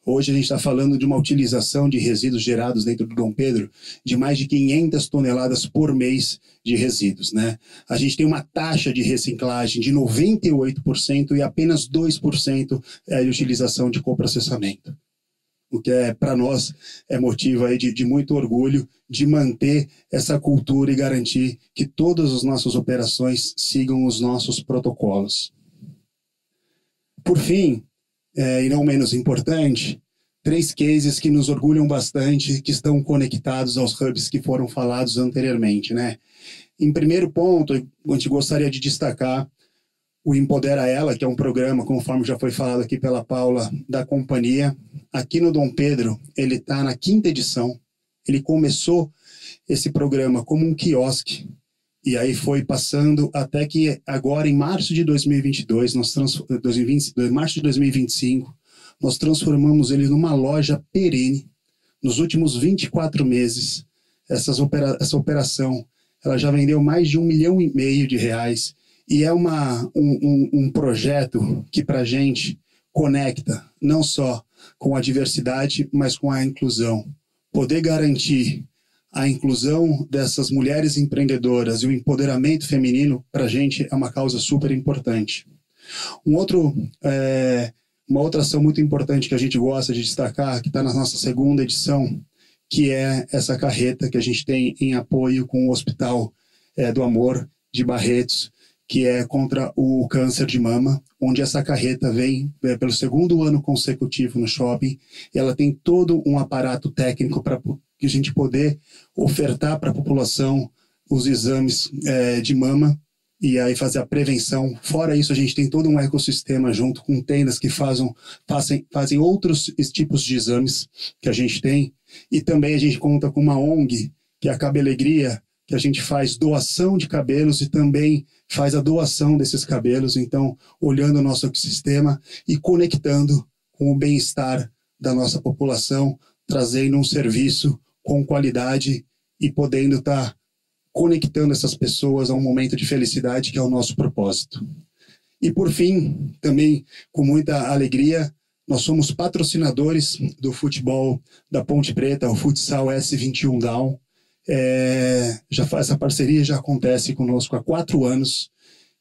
Hoje a gente está falando de uma utilização de resíduos gerados dentro do Dom Pedro de mais de 500 toneladas por mês de resíduos, né? A gente tem uma taxa de reciclagem de 98% e apenas 2% é de utilização de coprocessamento. O que para nós é motivo aí de muito orgulho de manter essa cultura e garantir que todas as nossas operações sigam os nossos protocolos. Por fim, e não menos importante, 3 cases que nos orgulham bastante, que estão conectados aos hubs que foram falados anteriormente, né? Em primeiro ponto, a gente gostaria de destacar o Empodera Ela, que é um programa, conforme já foi falado aqui pela Paula, da companhia. Aqui no Dom Pedro, ele está na 5ª edição. Ele começou esse programa como um quiosque, e aí foi passando até que agora, em março de 2022, março de 2025, nós transformamos ele numa loja perene. Nos últimos 24 meses, essa operação ela já vendeu mais de R$1,5 milhão, e é um projeto que para a gente conecta não só com a diversidade, mas com a inclusão. Poder garantir a inclusão dessas mulheres empreendedoras e o empoderamento feminino, para a gente, é uma causa super importante. Uma outra ação muito importante que a gente gosta de destacar, que está na nossa 2ª edição, que é essa carreta que a gente tem em apoio com o Hospital do Amor de Barretos, que é contra o câncer de mama, onde essa carreta vem pelo 2º ano consecutivo no shopping, e ela tem todo um aparato técnico para que a gente poder ofertar para a população os exames de mama e aí fazer a prevenção. Fora isso, a gente tem todo um ecossistema junto com tendas que fazem outros tipos de exames que a gente tem, e também a gente conta com uma ONG, que é a Cabelegria, que a gente faz doação de cabelos e também faz a doação desses cabelos, então olhando o nosso ecossistema e conectando com o bem-estar da nossa população, trazendo um serviço com qualidade e podendo estar conectando essas pessoas a um momento de felicidade, que é o nosso propósito. E por fim, também com muita alegria, nós somos patrocinadores do futebol da Ponte Preta, o Futsal S21 Down. Essa parceria já acontece conosco há 4 anos,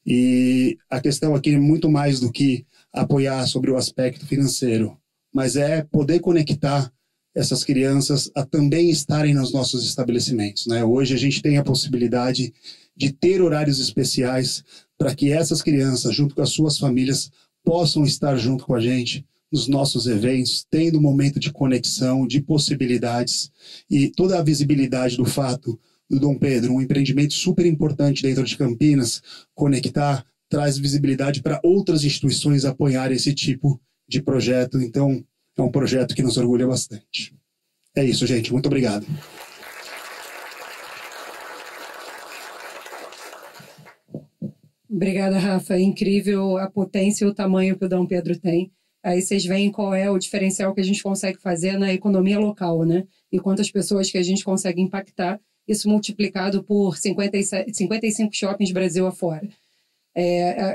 e a questão aqui é muito mais do que apoiar sobre o aspecto financeiro, mas é poder conectar essas crianças a também estarem nos nossos estabelecimentos, né? Hoje a gente tem a possibilidade de ter horários especiais para que essas crianças, junto com as suas famílias, possam estar junto com a gente nos nossos eventos, tendo um momento de conexão, de possibilidades, e toda a visibilidade do fato do Dom Pedro, um empreendimento super importante dentro de Campinas, conectar, traz visibilidade para outras instituições apoiarem esse tipo de projeto. Então, é um projeto que nos orgulha bastante. É isso, gente. Muito obrigado. Obrigada, Rafa. É incrível a potência e o tamanho que o Dom Pedro tem. Aí vocês veem qual é o diferencial que a gente consegue fazer na economia local, né? E quantas pessoas que a gente consegue impactar, isso multiplicado por 55 shoppings Brasil afora.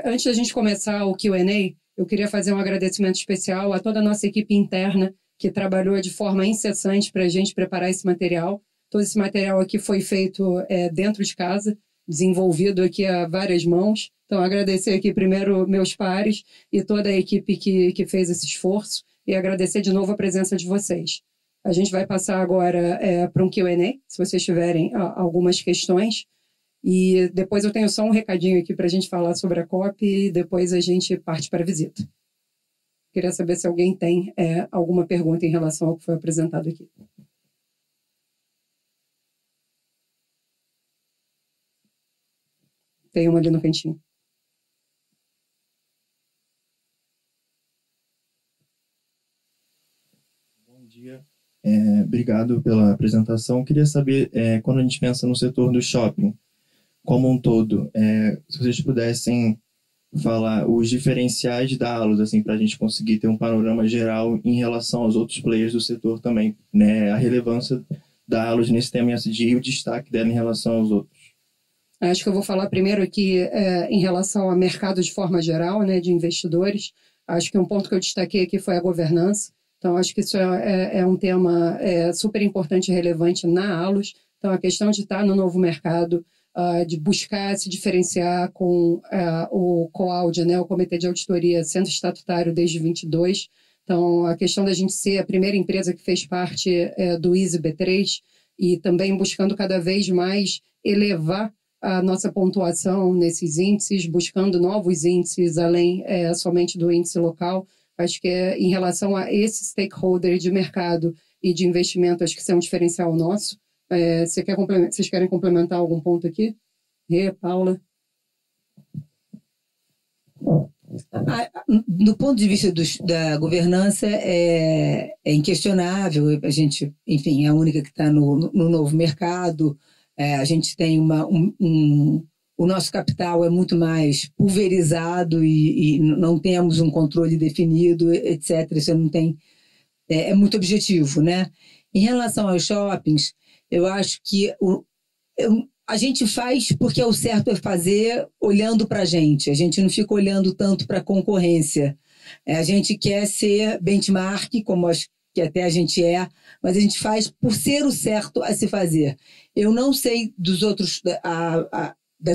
Antes da gente começar o Q&A, eu queria fazer um agradecimento especial a toda a nossa equipe interna que trabalhou de forma incessante para a gente preparar esse material. Todo esse material aqui foi feito dentro de casa, desenvolvido aqui a várias mãos. Então, agradecer aqui primeiro meus pares e toda a equipe que fez esse esforço, e agradecer de novo a presença de vocês. A gente vai passar agora para um Q&A, se vocês tiverem algumas questões. E depois eu tenho só um recadinho aqui para a gente falar sobre a COP, e depois a gente parte para a visita. Queria saber se alguém tem alguma pergunta em relação ao que foi apresentado aqui. Tem uma ali no cantinho. Bom dia. Obrigado pela apresentação. Queria saber, quando a gente pensa no setor do shopping, como um todo, se vocês pudessem falar os diferenciais da Allos, assim, para a gente conseguir ter um panorama geral em relação aos outros players do setor também, né? A relevância da Allos nesse tema e o destaque dela em relação aos outros. Acho que eu vou falar primeiro aqui em relação ao mercado de forma geral, né, de investidores. Acho que um ponto que eu destaquei aqui foi a governança. Então, acho que isso é um tema super importante e relevante na ALUS. Então, a questão de estar no novo mercado, de buscar se diferenciar com o COAUD, né, o Comitê de Auditoria, sendo estatutário desde 22. Então, a questão da gente ser a primeira empresa que fez parte do ISE B3 e também buscando cada vez mais elevar a nossa pontuação nesses índices, buscando novos índices além somente do índice local. Acho que em relação a esse stakeholder de mercado e de investimento, acho que isso é um diferencial nosso. Vocês querem complementar algum ponto aqui? Paula? Do ponto de vista da governança, é inquestionável. A gente, enfim, é a única que está no novo mercado. A gente tem o nosso capital é muito mais pulverizado e não temos um controle definido, etc. Isso não tem, é muito objetivo, né? Em relação aos shoppings, eu acho que a gente faz porque é o certo fazer olhando para a gente não fica olhando tanto para a concorrência. A gente quer ser benchmark, como acho que até a gente mas a gente faz por ser o certo a se fazer. Eu não sei dos outros,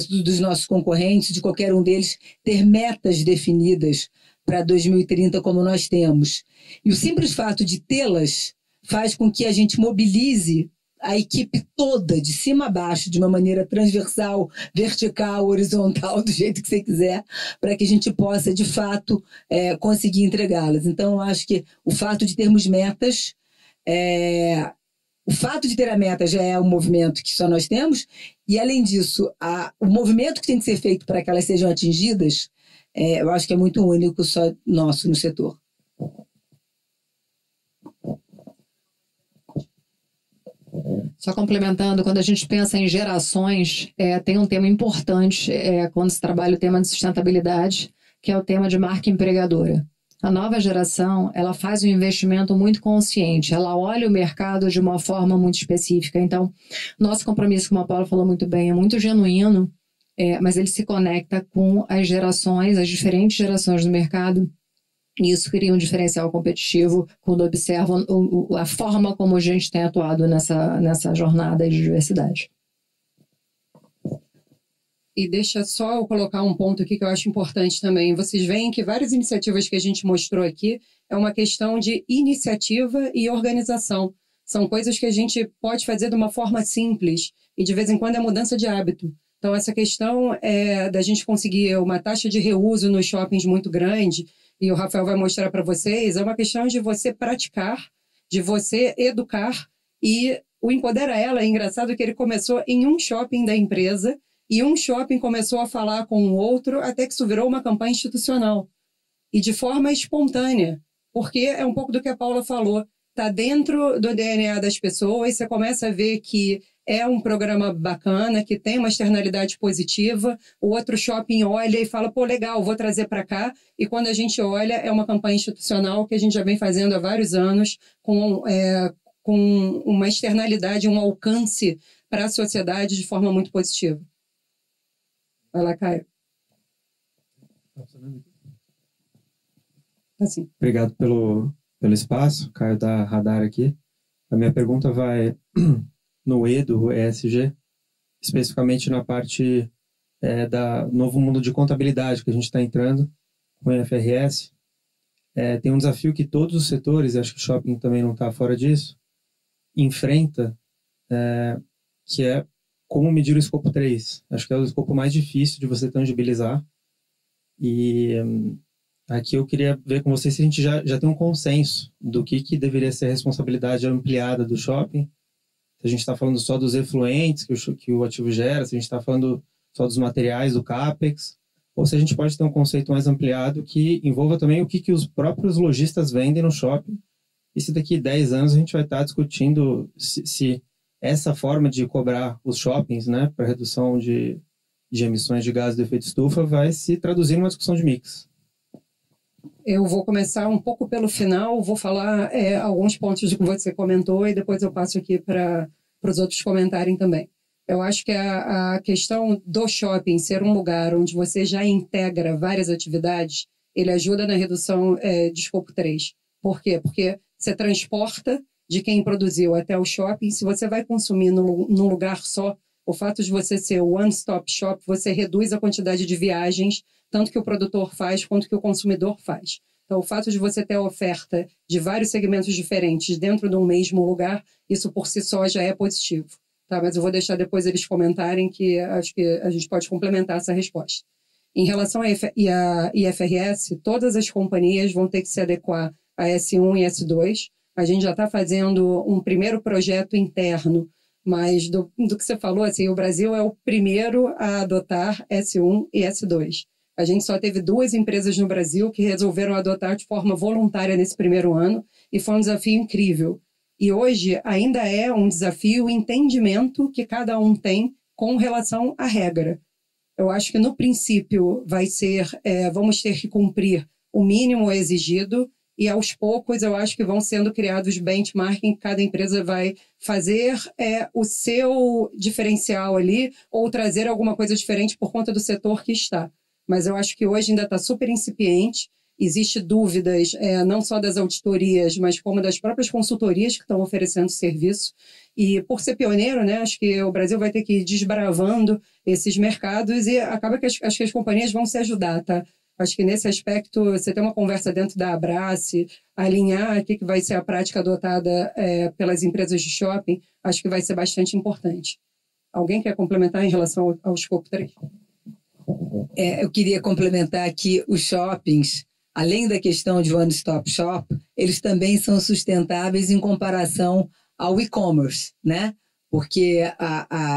dos nossos concorrentes, de qualquer um deles, ter metas definidas para 2030 como nós temos. E o simples fato de tê-las faz com que a gente mobilize a equipe toda, de cima a baixo, de uma maneira transversal, vertical, horizontal, do jeito que você quiser, para que a gente possa, de fato, conseguir entregá-las. Então, eu acho que o fato de termos metas, o fato de ter a meta já é um movimento que só nós temos, e, além disso, o movimento que tem que ser feito para que elas sejam atingidas, eu acho que é muito único, só nosso no setor. Só complementando, quando a gente pensa em gerações, tem um tema importante quando se trabalha o tema de sustentabilidade, que é o tema de marca empregadora. A nova geração, ela faz um investimento muito consciente, ela olha o mercado de uma forma muito específica. Então, nosso compromisso, como a Paula falou muito bem, é muito genuíno, mas ele se conecta com as gerações, as diferentes gerações do mercado. E isso cria um diferencial competitivo quando observam a forma como a gente tem atuado nessa jornada de diversidade. E deixa só eu colocar um ponto aqui que eu acho importante também. Vocês veem que várias iniciativas que a gente mostrou aqui é uma questão de iniciativa e organização. São coisas que a gente pode fazer de uma forma simples e de vez em quando é mudança de hábito. Então essa questão da gente conseguir uma taxa de reuso nos shoppings muito grande, e o Rafael vai mostrar para vocês, é uma questão de você praticar, de você educar, e o Empodera Ela, é engraçado que ele começou em um shopping da empresa, e um shopping começou a falar com o outro, até que isso virou uma campanha institucional, e de forma espontânea, porque é um pouco do que a Paula falou, está dentro do DNA das pessoas, você começa a ver que é um programa bacana, que tem uma externalidade positiva, o outro shopping olha e fala, pô, legal, vou trazer para cá, e quando a gente olha, é uma campanha institucional que a gente já vem fazendo há vários anos, com uma externalidade, um alcance para a sociedade de forma muito positiva. Vai lá, Caio. Assim. Obrigado pelo espaço, Caio da Radar aqui. A minha pergunta vai no E do ESG, especificamente na parte da novo mundo de contabilidade que a gente está entrando com o IFRS. Tem um desafio que todos os setores, acho que o shopping também não está fora disso, enfrenta, que é como medir o escopo 3. Acho que é o escopo mais difícil de você tangibilizar. E aqui eu queria ver com vocês se a gente já tem um consenso do que deveria ser a responsabilidade ampliada do shopping. Se a gente está falando só dos efluentes que o ativo gera, se a gente está falando só dos materiais, do CAPEX, ou se a gente pode ter um conceito mais ampliado que envolva também o que os próprios lojistas vendem no shopping. E se daqui 10 anos a gente vai estar discutindo se essa forma de cobrar os shoppings, né, para redução de emissões de gases de efeito estufa vai se traduzir numa discussão de mix. Eu vou começar um pouco pelo final, vou falar alguns pontos do que você comentou e depois eu passo aqui para os outros comentarem também. Eu acho que a questão do shopping ser um lugar onde você já integra várias atividades, ele ajuda na redução de escopo 3. Por quê? Porque você transporta de quem produziu até o shopping. Se você vai consumir num lugar só, o fato de você ser o one-stop shop, você reduz a quantidade de viagens, tanto que o produtor faz quanto que o consumidor faz. Então, o fato de você ter a oferta de vários segmentos diferentes dentro de um mesmo lugar, isso por si só já é positivo. Tá? Mas eu vou deixar depois eles comentarem, que acho que a gente pode complementar essa resposta. Em relação à IFRS, todas as companhias vão ter que se adequar a S1 e S2. A gente já está fazendo um primeiro projeto interno, mas do que você falou, assim, o Brasil é o primeiro a adotar S1 e S2. A gente só teve 2 empresas no Brasil que resolveram adotar de forma voluntária nesse primeiro ano, e foi um desafio incrível. E hoje ainda é um desafio o entendimento que cada um tem com relação à regra. Eu acho que no princípio vai ser, vamos ter que cumprir o mínimo exigido, e aos poucos eu acho que vão sendo criados benchmarking, cada empresa vai fazer o seu diferencial ali, ou trazer alguma coisa diferente por conta do setor que está. Mas eu acho que hoje ainda está super incipiente, existe dúvidas não só das auditorias, mas como das próprias consultorias que estão oferecendo serviço. E por ser pioneiro, né, acho que o Brasil vai ter que ir desbravando esses mercados, e acaba que acho que as companhias vão se ajudar, tá? Acho que nesse aspecto, você ter uma conversa dentro da Abrace, alinhar o que vai ser a prática adotada pelas empresas de shopping, acho que vai ser bastante importante. Alguém quer complementar em relação ao escopo 3? Eu queria complementar que os shoppings, além da questão de one-stop shop, eles também são sustentáveis em comparação ao e-commerce, né? Porque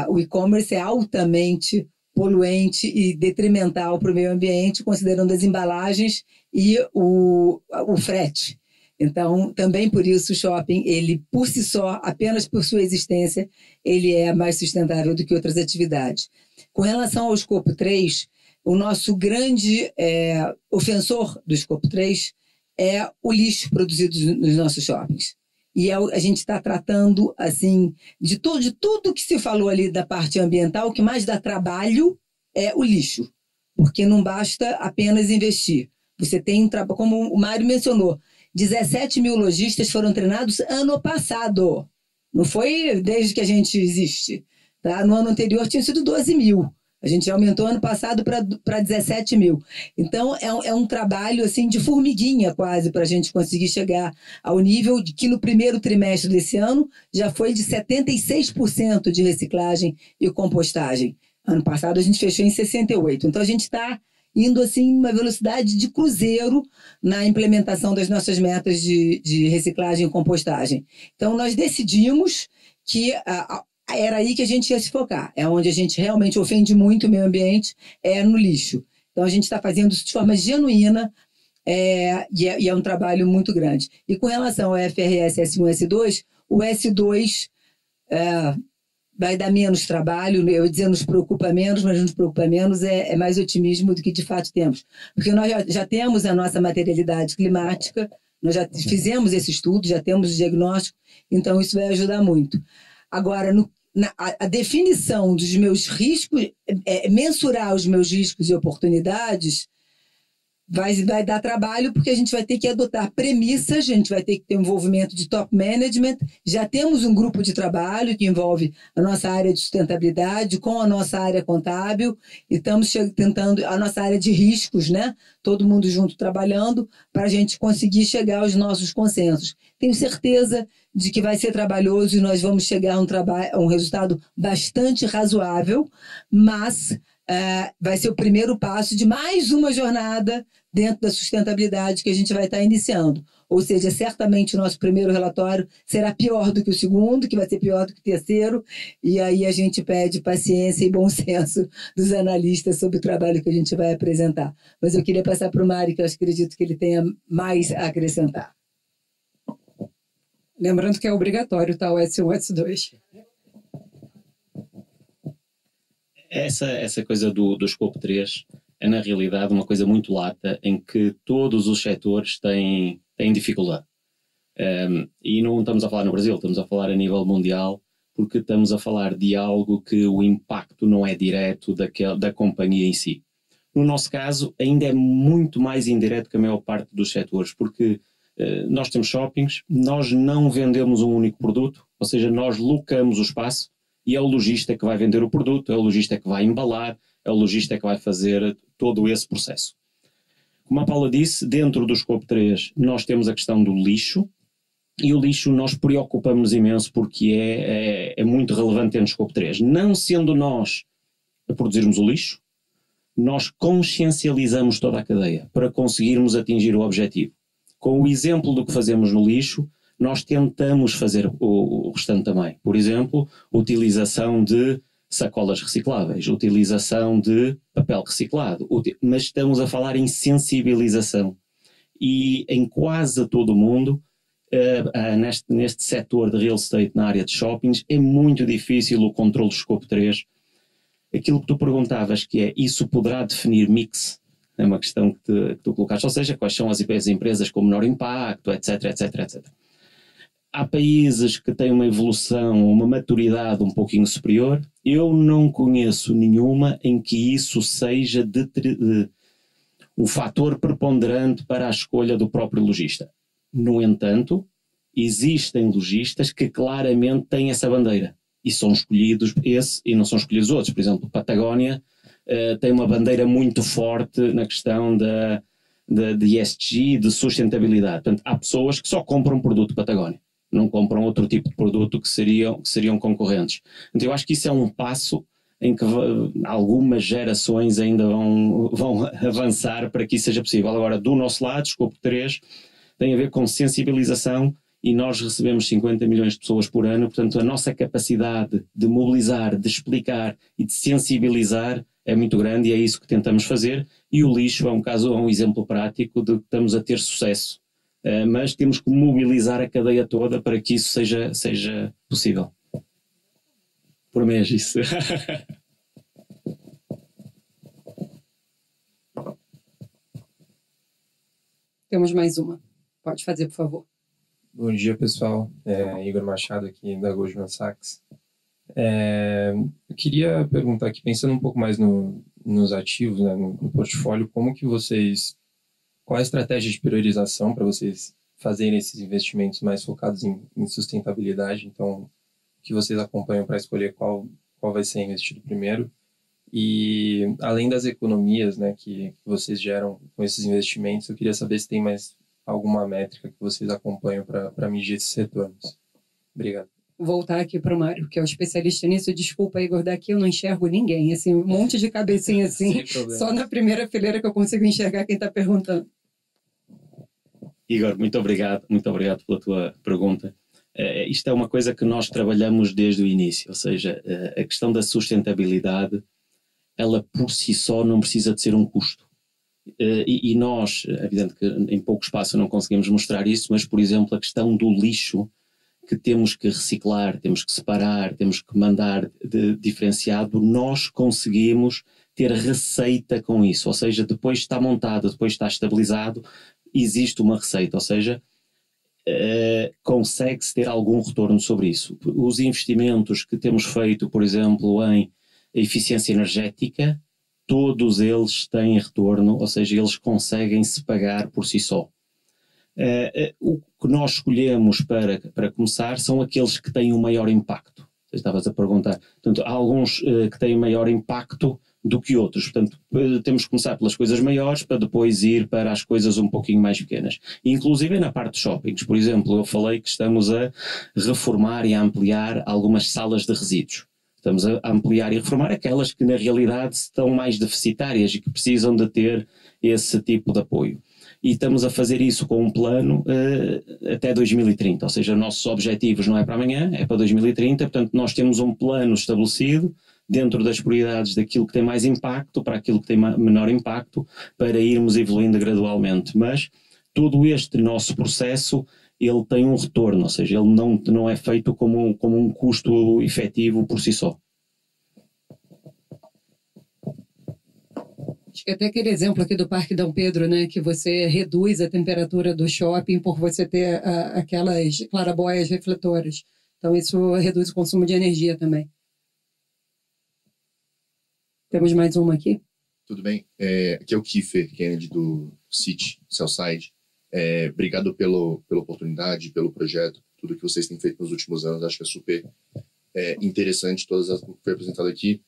o e-commerce é altamente poluente e detrimental para o meio ambiente, considerando as embalagens e o frete. Então, também por isso o shopping, ele por si só, apenas por sua existência, ele é mais sustentável do que outras atividades. Com relação ao escopo 3, o nosso grande ofensor do escopo 3 é o lixo produzido nos nossos shoppings. E a gente está tratando, assim, de tudo que se falou ali da parte ambiental, o que mais dá trabalho é o lixo, porque não basta apenas investir. Você tem, como o Mário mencionou, 17 mil lojistas foram treinados ano passado. Não foi desde que a gente existe. Tá? No ano anterior tinham sido 12 mil. A gente aumentou ano passado para 17 mil. Então, é um trabalho assim, de formiguinha quase para a gente conseguir chegar ao nível de que no primeiro trimestre desse ano já foi de 76% de reciclagem e compostagem. Ano passado a gente fechou em 68%. Então, a gente está indo assim uma velocidade de cruzeiro na implementação das nossas metas de reciclagem e compostagem. Então, nós decidimos que era aí que a gente ia se focar. É onde a gente realmente ofende muito o meio ambiente, no lixo. Então, a gente está fazendo isso de forma genuína e é um trabalho muito grande. E com relação ao FRS S1 e S2, o S2 vai dar menos trabalho, eu ia dizer nos preocupa menos, mas nos preocupa menos é mais otimismo do que de fato temos. Porque nós já temos a nossa materialidade climática, nós já fizemos esse estudo, já temos o diagnóstico, então isso vai ajudar muito. Agora, a definição dos meus riscos, mensurar os meus riscos e oportunidades, vai dar trabalho, porque a gente vai ter que adotar premissas, a gente vai ter que ter um envolvimento de top management. Já temos um grupo de trabalho que envolve a nossa área de sustentabilidade com a nossa área contábil, e estamos tentando a nossa área de riscos, né? Todo mundo junto trabalhando para a gente conseguir chegar aos nossos consensos. Tenho certeza de que vai ser trabalhoso e nós vamos chegar a um resultado bastante razoável, mas vai ser o primeiro passo de mais uma jornada dentro da sustentabilidade que a gente vai estar iniciando. Ou seja, certamente o nosso primeiro relatório será pior do que o segundo, que vai ser pior do que o terceiro, e aí a gente pede paciência e bom senso dos analistas sobre o trabalho que a gente vai apresentar. Mas eu queria passar para o Mário, que eu acredito que ele tenha mais a acrescentar. Lembrando que é obrigatório, tá? O S1 e S2. Essa coisa do escopo 3 é, na realidade, uma coisa muito lata, em que todos os setores têm dificuldade. E não estamos a falar no Brasil, estamos a falar a nível mundial, porque estamos a falar de algo que o impacto não é direto da companhia em si. No nosso caso, ainda é muito mais indireto que a maior parte dos setores, porque nós temos shoppings, nós não vendemos um único produto, ou seja, nós locamos o espaço e é o lojista que vai vender o produto, é o lojista que vai embalar, é o lojista que vai fazer todo esse processo. Como a Paula disse, dentro do Scope 3 nós temos a questão do lixo, e o lixo nós preocupamos imenso porque é muito relevante dentro do Scope 3. Não sendo nós a produzirmos o lixo, nós consciencializamos toda a cadeia para conseguirmos atingir o objetivo. Com o exemplo do que fazemos no lixo, nós tentamos fazer o restante também. Por exemplo, utilização de sacolas recicláveis, utilização de papel reciclado, mas estamos a falar em sensibilização. E em quase todo o mundo, neste setor de real estate, na área de shoppings, é muito difícil o controle do Scope 3. Aquilo que tu perguntavas, que é, isso poderá definir mix, é uma questão que tu colocaste, ou seja, quais são as empresas com menor impacto, etc, etc, etc. Há países que têm uma evolução, uma maturidade um pouquinho superior. Eu não conheço nenhuma em que isso seja um fator preponderante para a escolha do próprio lojista. No entanto, existem lojistas que claramente têm essa bandeira e são escolhidos esse e não são escolhidos outros. Por exemplo, Patagónia tem uma bandeira muito forte na questão de ESG, de sustentabilidade. Portanto, há pessoas que só compram produto Patagónia, não compram outro tipo de produto que seriam concorrentes. Então eu acho que isso é um passo em que algumas gerações ainda vão avançar para que isso seja possível. Agora, do nosso lado, Scope 3 tem a ver com sensibilização e nós recebemos 50 milhões de pessoas por ano, portanto a nossa capacidade de mobilizar, de explicar e de sensibilizar é muito grande e é isso que tentamos fazer, e o lixo é um exemplo prático de que estamos a ter sucesso. Mas temos que mobilizar a cadeia toda para que isso seja possível. Por mês, isso. Temos mais uma. Pode fazer, por favor. Bom dia, pessoal. Igor Machado aqui da Goldman Sachs. Eu queria perguntar aqui, pensando um pouco mais nos ativos, né, no portfólio, qual a estratégia de priorização para vocês fazerem esses investimentos mais focados em sustentabilidade? Então, o que vocês acompanham para escolher qual vai ser investido primeiro? E, além das economias, né, que vocês geram com esses investimentos, eu queria saber se tem mais alguma métrica que vocês acompanham para medir esses retornos. Obrigado. Voltar aqui para o Mário, que é o especialista nisso. Desculpa, Igor, daqui eu não enxergo ninguém. Assim, um monte de cabecinha assim, só na primeira fileira que eu consigo enxergar quem está perguntando. Igor, muito obrigado pela tua pergunta. Isto é uma coisa que nós trabalhamos desde o início, ou seja, a questão da sustentabilidade, ela por si só não precisa de ser um custo. E nós, é evidente que em pouco espaço não conseguimos mostrar isso, mas, por exemplo, a questão do lixo que temos que reciclar, temos que separar, temos que mandar diferenciado, nós conseguimos ter receita com isso, ou seja, depois está montado, depois está estabilizado, existe uma receita, ou seja, consegue-se ter algum retorno sobre isso. Os investimentos que temos feito, por exemplo, em eficiência energética, todos eles têm retorno, ou seja, eles conseguem se pagar por si só. O que nós escolhemos para começar são aqueles que têm o maior impacto. Você estavas a perguntar. Portanto, há alguns que têm maior impacto do que outros. Portanto, temos que começar pelas coisas maiores para depois ir para as coisas um pouquinho mais pequenas. Inclusive na parte de shoppings, por exemplo, eu falei que estamos a reformar e a ampliar algumas salas de resíduos. Estamos a ampliar e reformar aquelas que na realidade estão mais deficitárias e que precisam de ter esse tipo de apoio. E estamos a fazer isso com um plano até 2030, ou seja, nossos objetivos não é para amanhã, é para 2030, portanto nós temos um plano estabelecido dentro das prioridades daquilo que tem mais impacto para aquilo que tem menor impacto, para irmos evoluindo gradualmente. Mas todo este nosso processo, ele tem um retorno, ou seja, ele não é feito como um custo efetivo por si só. Acho que até aquele exemplo aqui do Parque Dom Pedro, né, que você reduz a temperatura do shopping por você ter aquelas claraboias refletoras. Então isso reduz o consumo de energia também. Temos mais uma aqui. Tudo bem. Aqui é o Kiefer Kennedy do Citi, Cellside. Obrigado pela oportunidade, pelo projeto, tudo que vocês têm feito nos últimos anos. Acho que é super interessante o que foi apresentado aqui.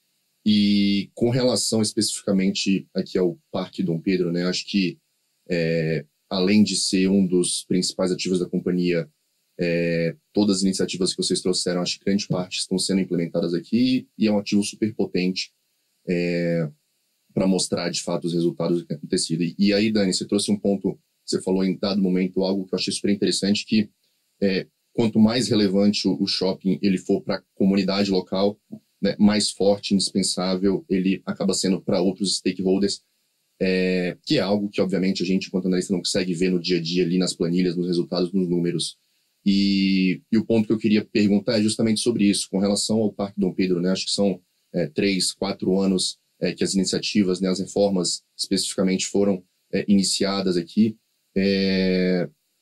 E com relação especificamente aqui ao Parque Dom Pedro, né, acho que além de ser um dos principais ativos da companhia, todas as iniciativas que vocês trouxeram, acho que grande parte estão sendo implementadas aqui e é um ativo super potente para mostrar de fato os resultados do que tem acontecido. E aí, Dani, você trouxe um ponto, você falou em dado momento algo que eu achei super interessante, que quanto mais relevante o shopping ele for para a comunidade local, né, mais forte, indispensável ele acaba sendo para outros stakeholders, que é algo que obviamente a gente, enquanto analista, não consegue ver no dia a dia ali nas planilhas, nos resultados, nos números. E o ponto que eu queria perguntar é justamente sobre isso, com relação ao Parque Dom Pedro, né? Acho que são 3, 4 anos que as iniciativas, né, as reformas especificamente foram iniciadas aqui.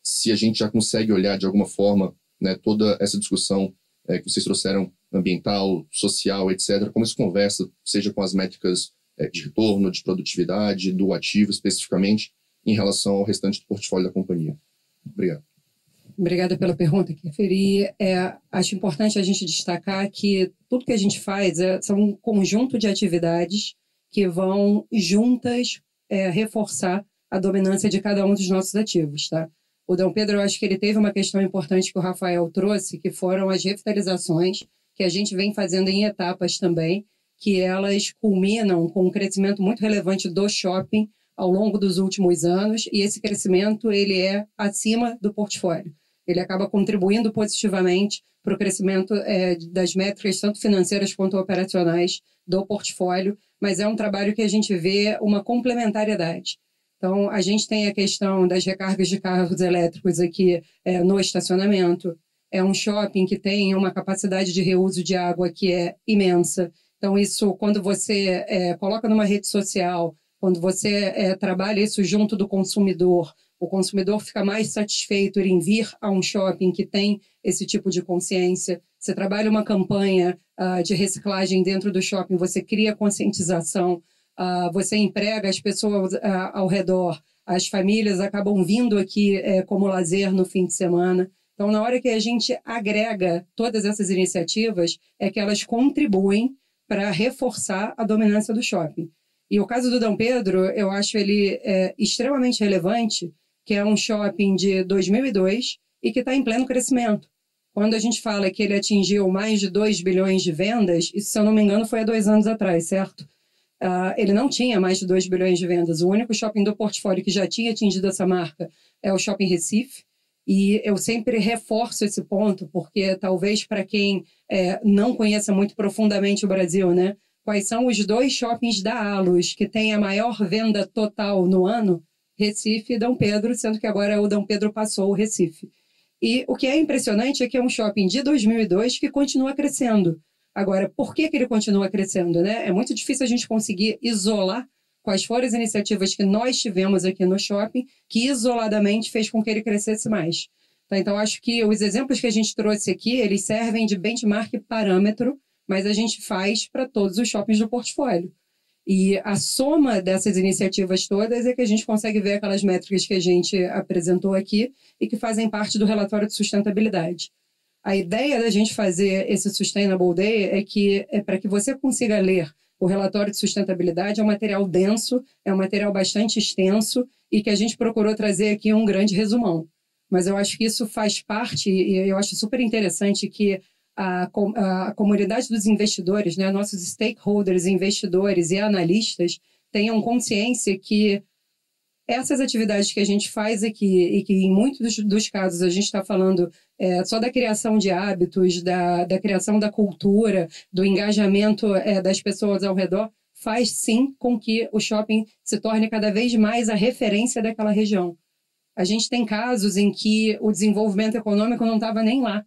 Se a gente já consegue olhar de alguma forma, né, toda essa discussão que vocês trouxeram, ambiental, social, etc., como isso conversa, seja com as métricas de retorno, de produtividade, do ativo especificamente, em relação ao restante do portfólio da companhia. Obrigado. Obrigada pela pergunta, Keferi. Acho importante a gente destacar que tudo que a gente faz são um conjunto de atividades que vão juntas reforçar a dominância de cada um dos nossos ativos, tá? O Dom Pedro, eu acho que ele teve uma questão importante que o Rafael trouxe, que foram as revitalizações, que a gente vem fazendo em etapas também, que elas culminam com um crescimento muito relevante do shopping ao longo dos últimos anos, e esse crescimento ele é acima do portfólio. Ele acaba contribuindo positivamente para o crescimento das métricas, tanto financeiras quanto operacionais, do portfólio, mas é um trabalho que a gente vê uma complementariedade. Então, a gente tem a questão das recargas de carros elétricos aqui no estacionamento. É um shopping que tem uma capacidade de reuso de água que é imensa. Então, isso, quando você coloca numa rede social, quando você trabalha isso junto do consumidor, o consumidor fica mais satisfeito em vir a um shopping que tem esse tipo de consciência. Você trabalha uma campanha de reciclagem dentro do shopping, você cria conscientização, você emprega as pessoas ao redor, as famílias acabam vindo aqui como lazer no fim de semana. Então, na hora que a gente agrega todas essas iniciativas, é que elas contribuem para reforçar a dominância do shopping. E o caso do Dom Pedro, eu acho ele extremamente relevante, que é um shopping de 2002 e que está em pleno crescimento. Quando a gente fala que ele atingiu mais de 2 bilhões de vendas, isso, se eu não me engano, foi há 2 anos atrás, certo? Ele não tinha mais de 2 bilhões de vendas. O único shopping do portfólio que já tinha atingido essa marca é o Shopping Recife. E eu sempre reforço esse ponto, porque talvez para quem não conheça muito profundamente o Brasil, né? Quais são os 2 shoppings da Allos que têm a maior venda total no ano? Recife e Dom Pedro, sendo que agora o Dom Pedro passou o Recife. E o que é impressionante é que é um shopping de 2002 que continua crescendo. Agora, por que ele continua crescendo, né? É muito difícil a gente conseguir isolar quais foram as iniciativas que nós tivemos aqui no shopping que isoladamente fez com que ele crescesse mais. Tá? Então, acho que os exemplos que a gente trouxe aqui, eles servem de benchmark parâmetro, mas a gente faz para todos os shoppings do portfólio. E a soma dessas iniciativas todas é que a gente consegue ver aquelas métricas que a gente apresentou aqui e que fazem parte do relatório de sustentabilidade. A ideia da gente fazer esse Sustainable Day é que para que você consiga ler o relatório de sustentabilidade, é um material denso, é um material bastante extenso e que a gente procurou trazer aqui um grande resumão. Mas eu acho que isso faz parte, e eu acho super interessante que a comunidade dos investidores, né, nossos stakeholders, investidores e analistas tenham consciência que essas atividades que a gente faz aqui e que em muitos dos casos a gente está falando só da criação de hábitos, da criação da cultura, do engajamento das pessoas ao redor, faz sim com que o shopping se torne cada vez mais a referência daquela região. A gente tem casos em que o desenvolvimento econômico não estava nem lá.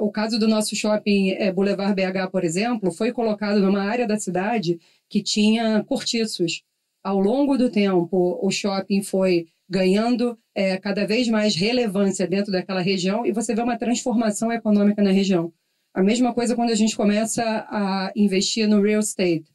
O caso do nosso shopping Boulevard BH, por exemplo, foi colocado numa área da cidade que tinha cortiços. Ao longo do tempo, o shopping foi ganhando cada vez mais relevância dentro daquela região e você vê uma transformação econômica na região. A mesma coisa quando a gente começa a investir no real estate.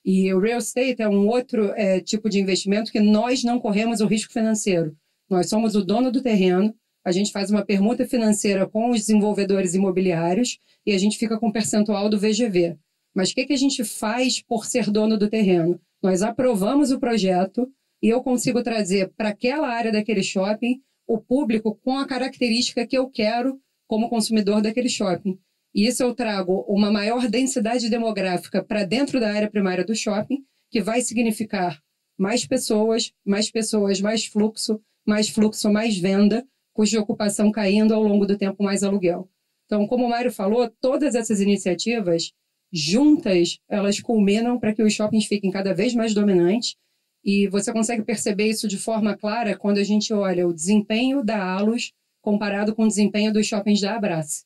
E o real estate é um outro tipo de investimento que nós não corremos o risco financeiro. Nós somos o dono do terreno, a gente faz uma permuta financeira com os desenvolvedores imobiliários e a gente fica com um percentual do VGV. Mas o que a gente faz por ser dono do terreno? Nós aprovamos o projeto e eu consigo trazer para aquela área daquele shopping o público com a característica que eu quero como consumidor daquele shopping. E isso eu trago uma maior densidade demográfica para dentro da área primária do shopping, que vai significar mais pessoas, mais fluxo, mais venda, cuja ocupação caindo ao longo do tempo, mais aluguel. Então, como o Mário falou, todas essas iniciativas, juntas, elas culminam para que os shoppings fiquem cada vez mais dominantes, e você consegue perceber isso de forma clara quando a gente olha o desempenho da Allos comparado com o desempenho dos shoppings da Abrace.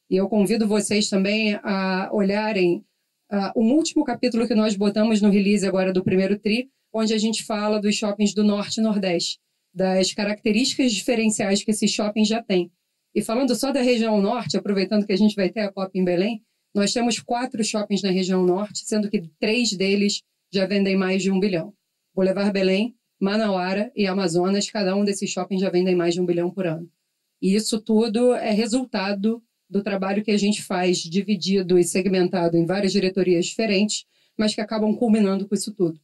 E eu convido vocês também a olharem o último capítulo que nós botamos no release agora do primeiro TRI, onde a gente fala dos shoppings do Norte e Nordeste, das características diferenciais que esses shoppings já têm. E falando só da região Norte, aproveitando que a gente vai ter a COP em Belém, nós temos 4 shoppings na região Norte, sendo que 3 deles já vendem mais de 1 bilhão. Boulevard Belém, Manauara e Amazonas, cada um desses shoppings já vendem mais de 1 bilhão por ano. E isso tudo é resultado do trabalho que a gente faz dividido e segmentado em várias diretorias diferentes, mas que acabam culminando com isso tudo.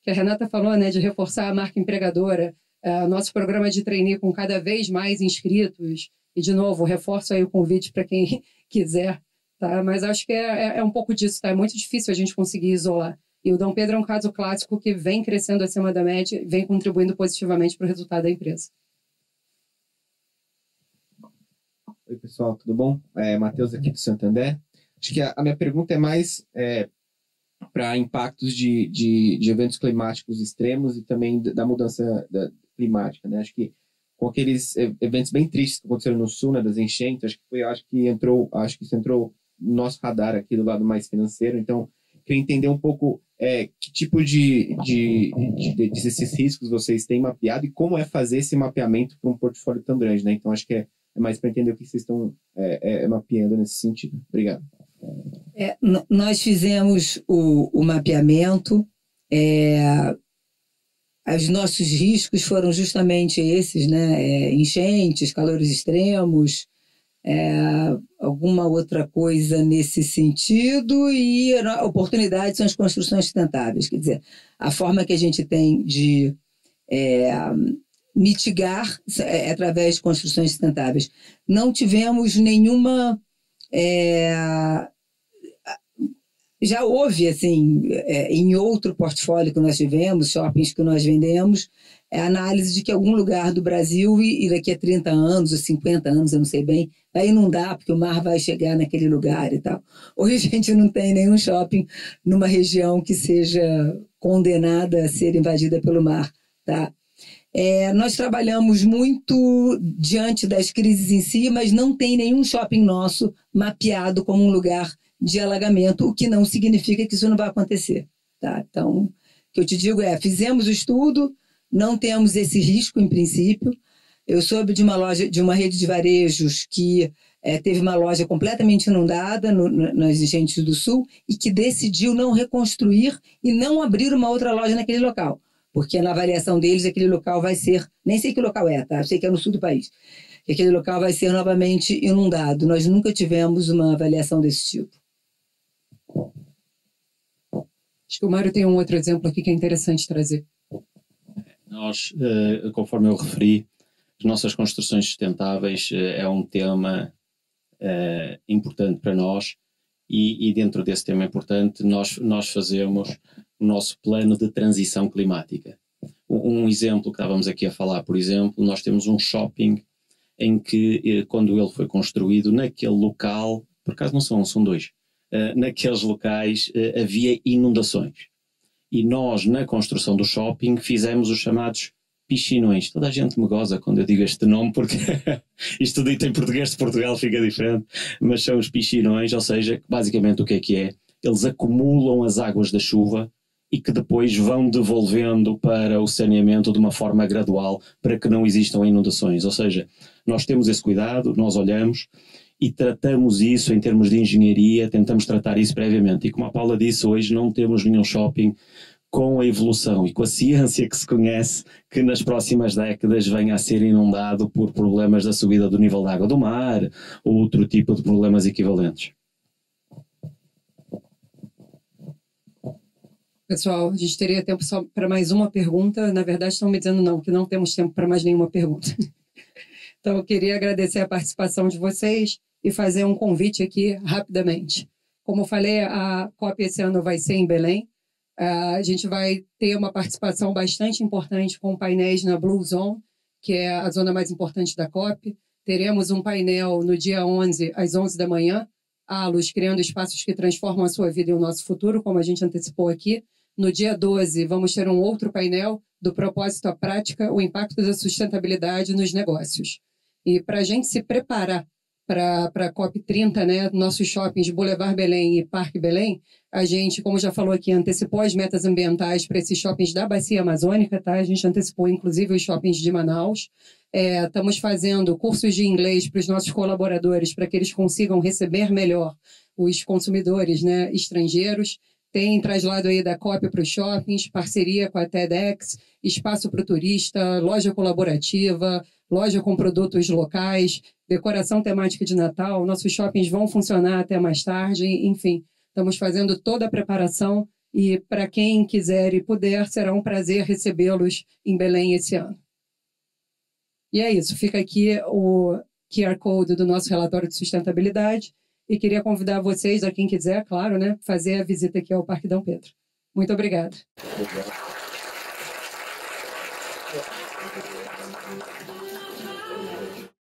Que a Renata falou, né, de reforçar a marca empregadora, nosso programa de trainee com cada vez mais inscritos, e de novo, reforço aí o convite para quem quiser, tá? Mas acho que é um pouco disso, tá? É muito difícil a gente conseguir isolar. E o Dom Pedro é um caso clássico que vem crescendo acima da média e vem contribuindo positivamente para o resultado da empresa. Oi, pessoal, tudo bom? Matheus aqui do Santander. Acho que a minha pergunta é mais para impactos de eventos climáticos extremos e também da mudança climática, né? Acho que com aqueles eventos bem tristes que aconteceram no Sul, né, das enchentes, acho que isso entrou no nosso radar aqui do lado mais financeiro. Então, queria entender um pouco que tipo desses riscos vocês têm mapeado e como é fazer esse mapeamento para um portfólio tão grande, né? Então, acho que é mais para entender o que vocês estão mapeando nesse sentido. Obrigado. Nós fizemos o mapeamento. Os nossos riscos foram justamente esses, né? Enchentes, calores extremos, alguma outra coisa nesse sentido, e oportunidades são as construções sustentáveis. Quer dizer, a forma que a gente tem de mitigar através de construções sustentáveis. Não tivemos nenhuma... já houve, assim, em outro portfólio que nós tivemos, shoppings que nós vendemos, a análise de que algum lugar do Brasil, e daqui a 30 anos ou 50 anos, eu não sei bem, vai inundar porque o mar vai chegar naquele lugar e tal. Hoje a gente não tem nenhum shopping numa região que seja condenada a ser invadida pelo mar, tá? Nós trabalhamos muito diante das crises em si, mas não tem nenhum shopping nosso mapeado como um lugar de alagamento, o que não significa que isso não vai acontecer, tá? Então, o que eu te digo fizemos o estudo, não temos esse risco em princípio. Eu soube de uma rede de varejos que teve uma loja completamente inundada nas enchentes do Sul e que decidiu não reconstruir e não abrir uma outra loja naquele local, porque na avaliação deles aquele local vai ser, nem sei que local tá? Sei que é no sul do país, que aquele local vai ser novamente inundado. Nós nunca tivemos uma avaliação desse tipo. Acho que o Mário tem um outro exemplo aqui que é interessante trazer. Nós, conforme eu referi, as nossas construções sustentáveis é um tema importante para nós, e dentro desse tema importante nós fazemos o nosso plano de transição climática. Um exemplo que estávamos aqui a falar, por exemplo, nós temos um shopping em que, quando ele foi construído, naquele local, por acaso não são dois, naqueles locais havia inundações. E nós, na construção do shopping, fizemos os chamados piscinões. Toda a gente me goza quando eu digo este nome, porque isto dito em português de Portugal fica diferente, mas são os piscinões, ou seja, basicamente o que é? Eles acumulam as águas da chuva e que depois vão devolvendo para o saneamento de uma forma gradual para que não existam inundações. Ou seja, nós temos esse cuidado, nós olhamos e tratamos isso em termos de engenharia, tentamos tratar isso previamente. E como a Paula disse, hoje não temos nenhum shopping com a evolução e com a ciência que se conhece, que nas próximas décadas venha a ser inundado por problemas da subida do nível da água do mar ou outro tipo de problemas equivalentes. Pessoal, a gente teria tempo só para mais uma pergunta. Na verdade, estão me dizendo não, que não temos tempo para mais nenhuma pergunta. Então, eu queria agradecer a participação de vocês e fazer um convite aqui rapidamente. Como eu falei, a COP esse ano vai ser em Belém. A gente vai ter uma participação bastante importante com painéis na Blue Zone, que é a zona mais importante da COP. Teremos um painel no dia 11, às 11 da manhã, ALUS, criando espaços que transformam a sua vida e o nosso futuro, como a gente antecipou aqui. No dia 12, vamos ter um outro painel do propósito à prática, o impacto da sustentabilidade nos negócios. E para a gente se preparar para a COP30, né, nossos shoppings Boulevard Belém e Parque Belém, a gente, como já falou aqui, antecipou as metas ambientais para esses shoppings da Bacia Amazônica, tá? A gente antecipou, inclusive, os shoppings de Manaus. Estamos fazendo cursos de inglês para os nossos colaboradores, para que eles consigam receber melhor os consumidores, né, estrangeiros. Tem traslado aí da COP para os shoppings, parceria com a TEDx, espaço para o turista, loja colaborativa, loja com produtos locais, decoração temática de Natal. Nossos shoppings vão funcionar até mais tarde, enfim. Estamos fazendo toda a preparação e, para quem quiser e puder, será um prazer recebê-los em Belém esse ano. E é isso. Fica aqui o QR Code do nosso relatório de sustentabilidade e queria convidar vocês, a quem quiser, claro, né, fazer a visita aqui ao Parque Dom Pedro. Muito obrigada. Obrigado.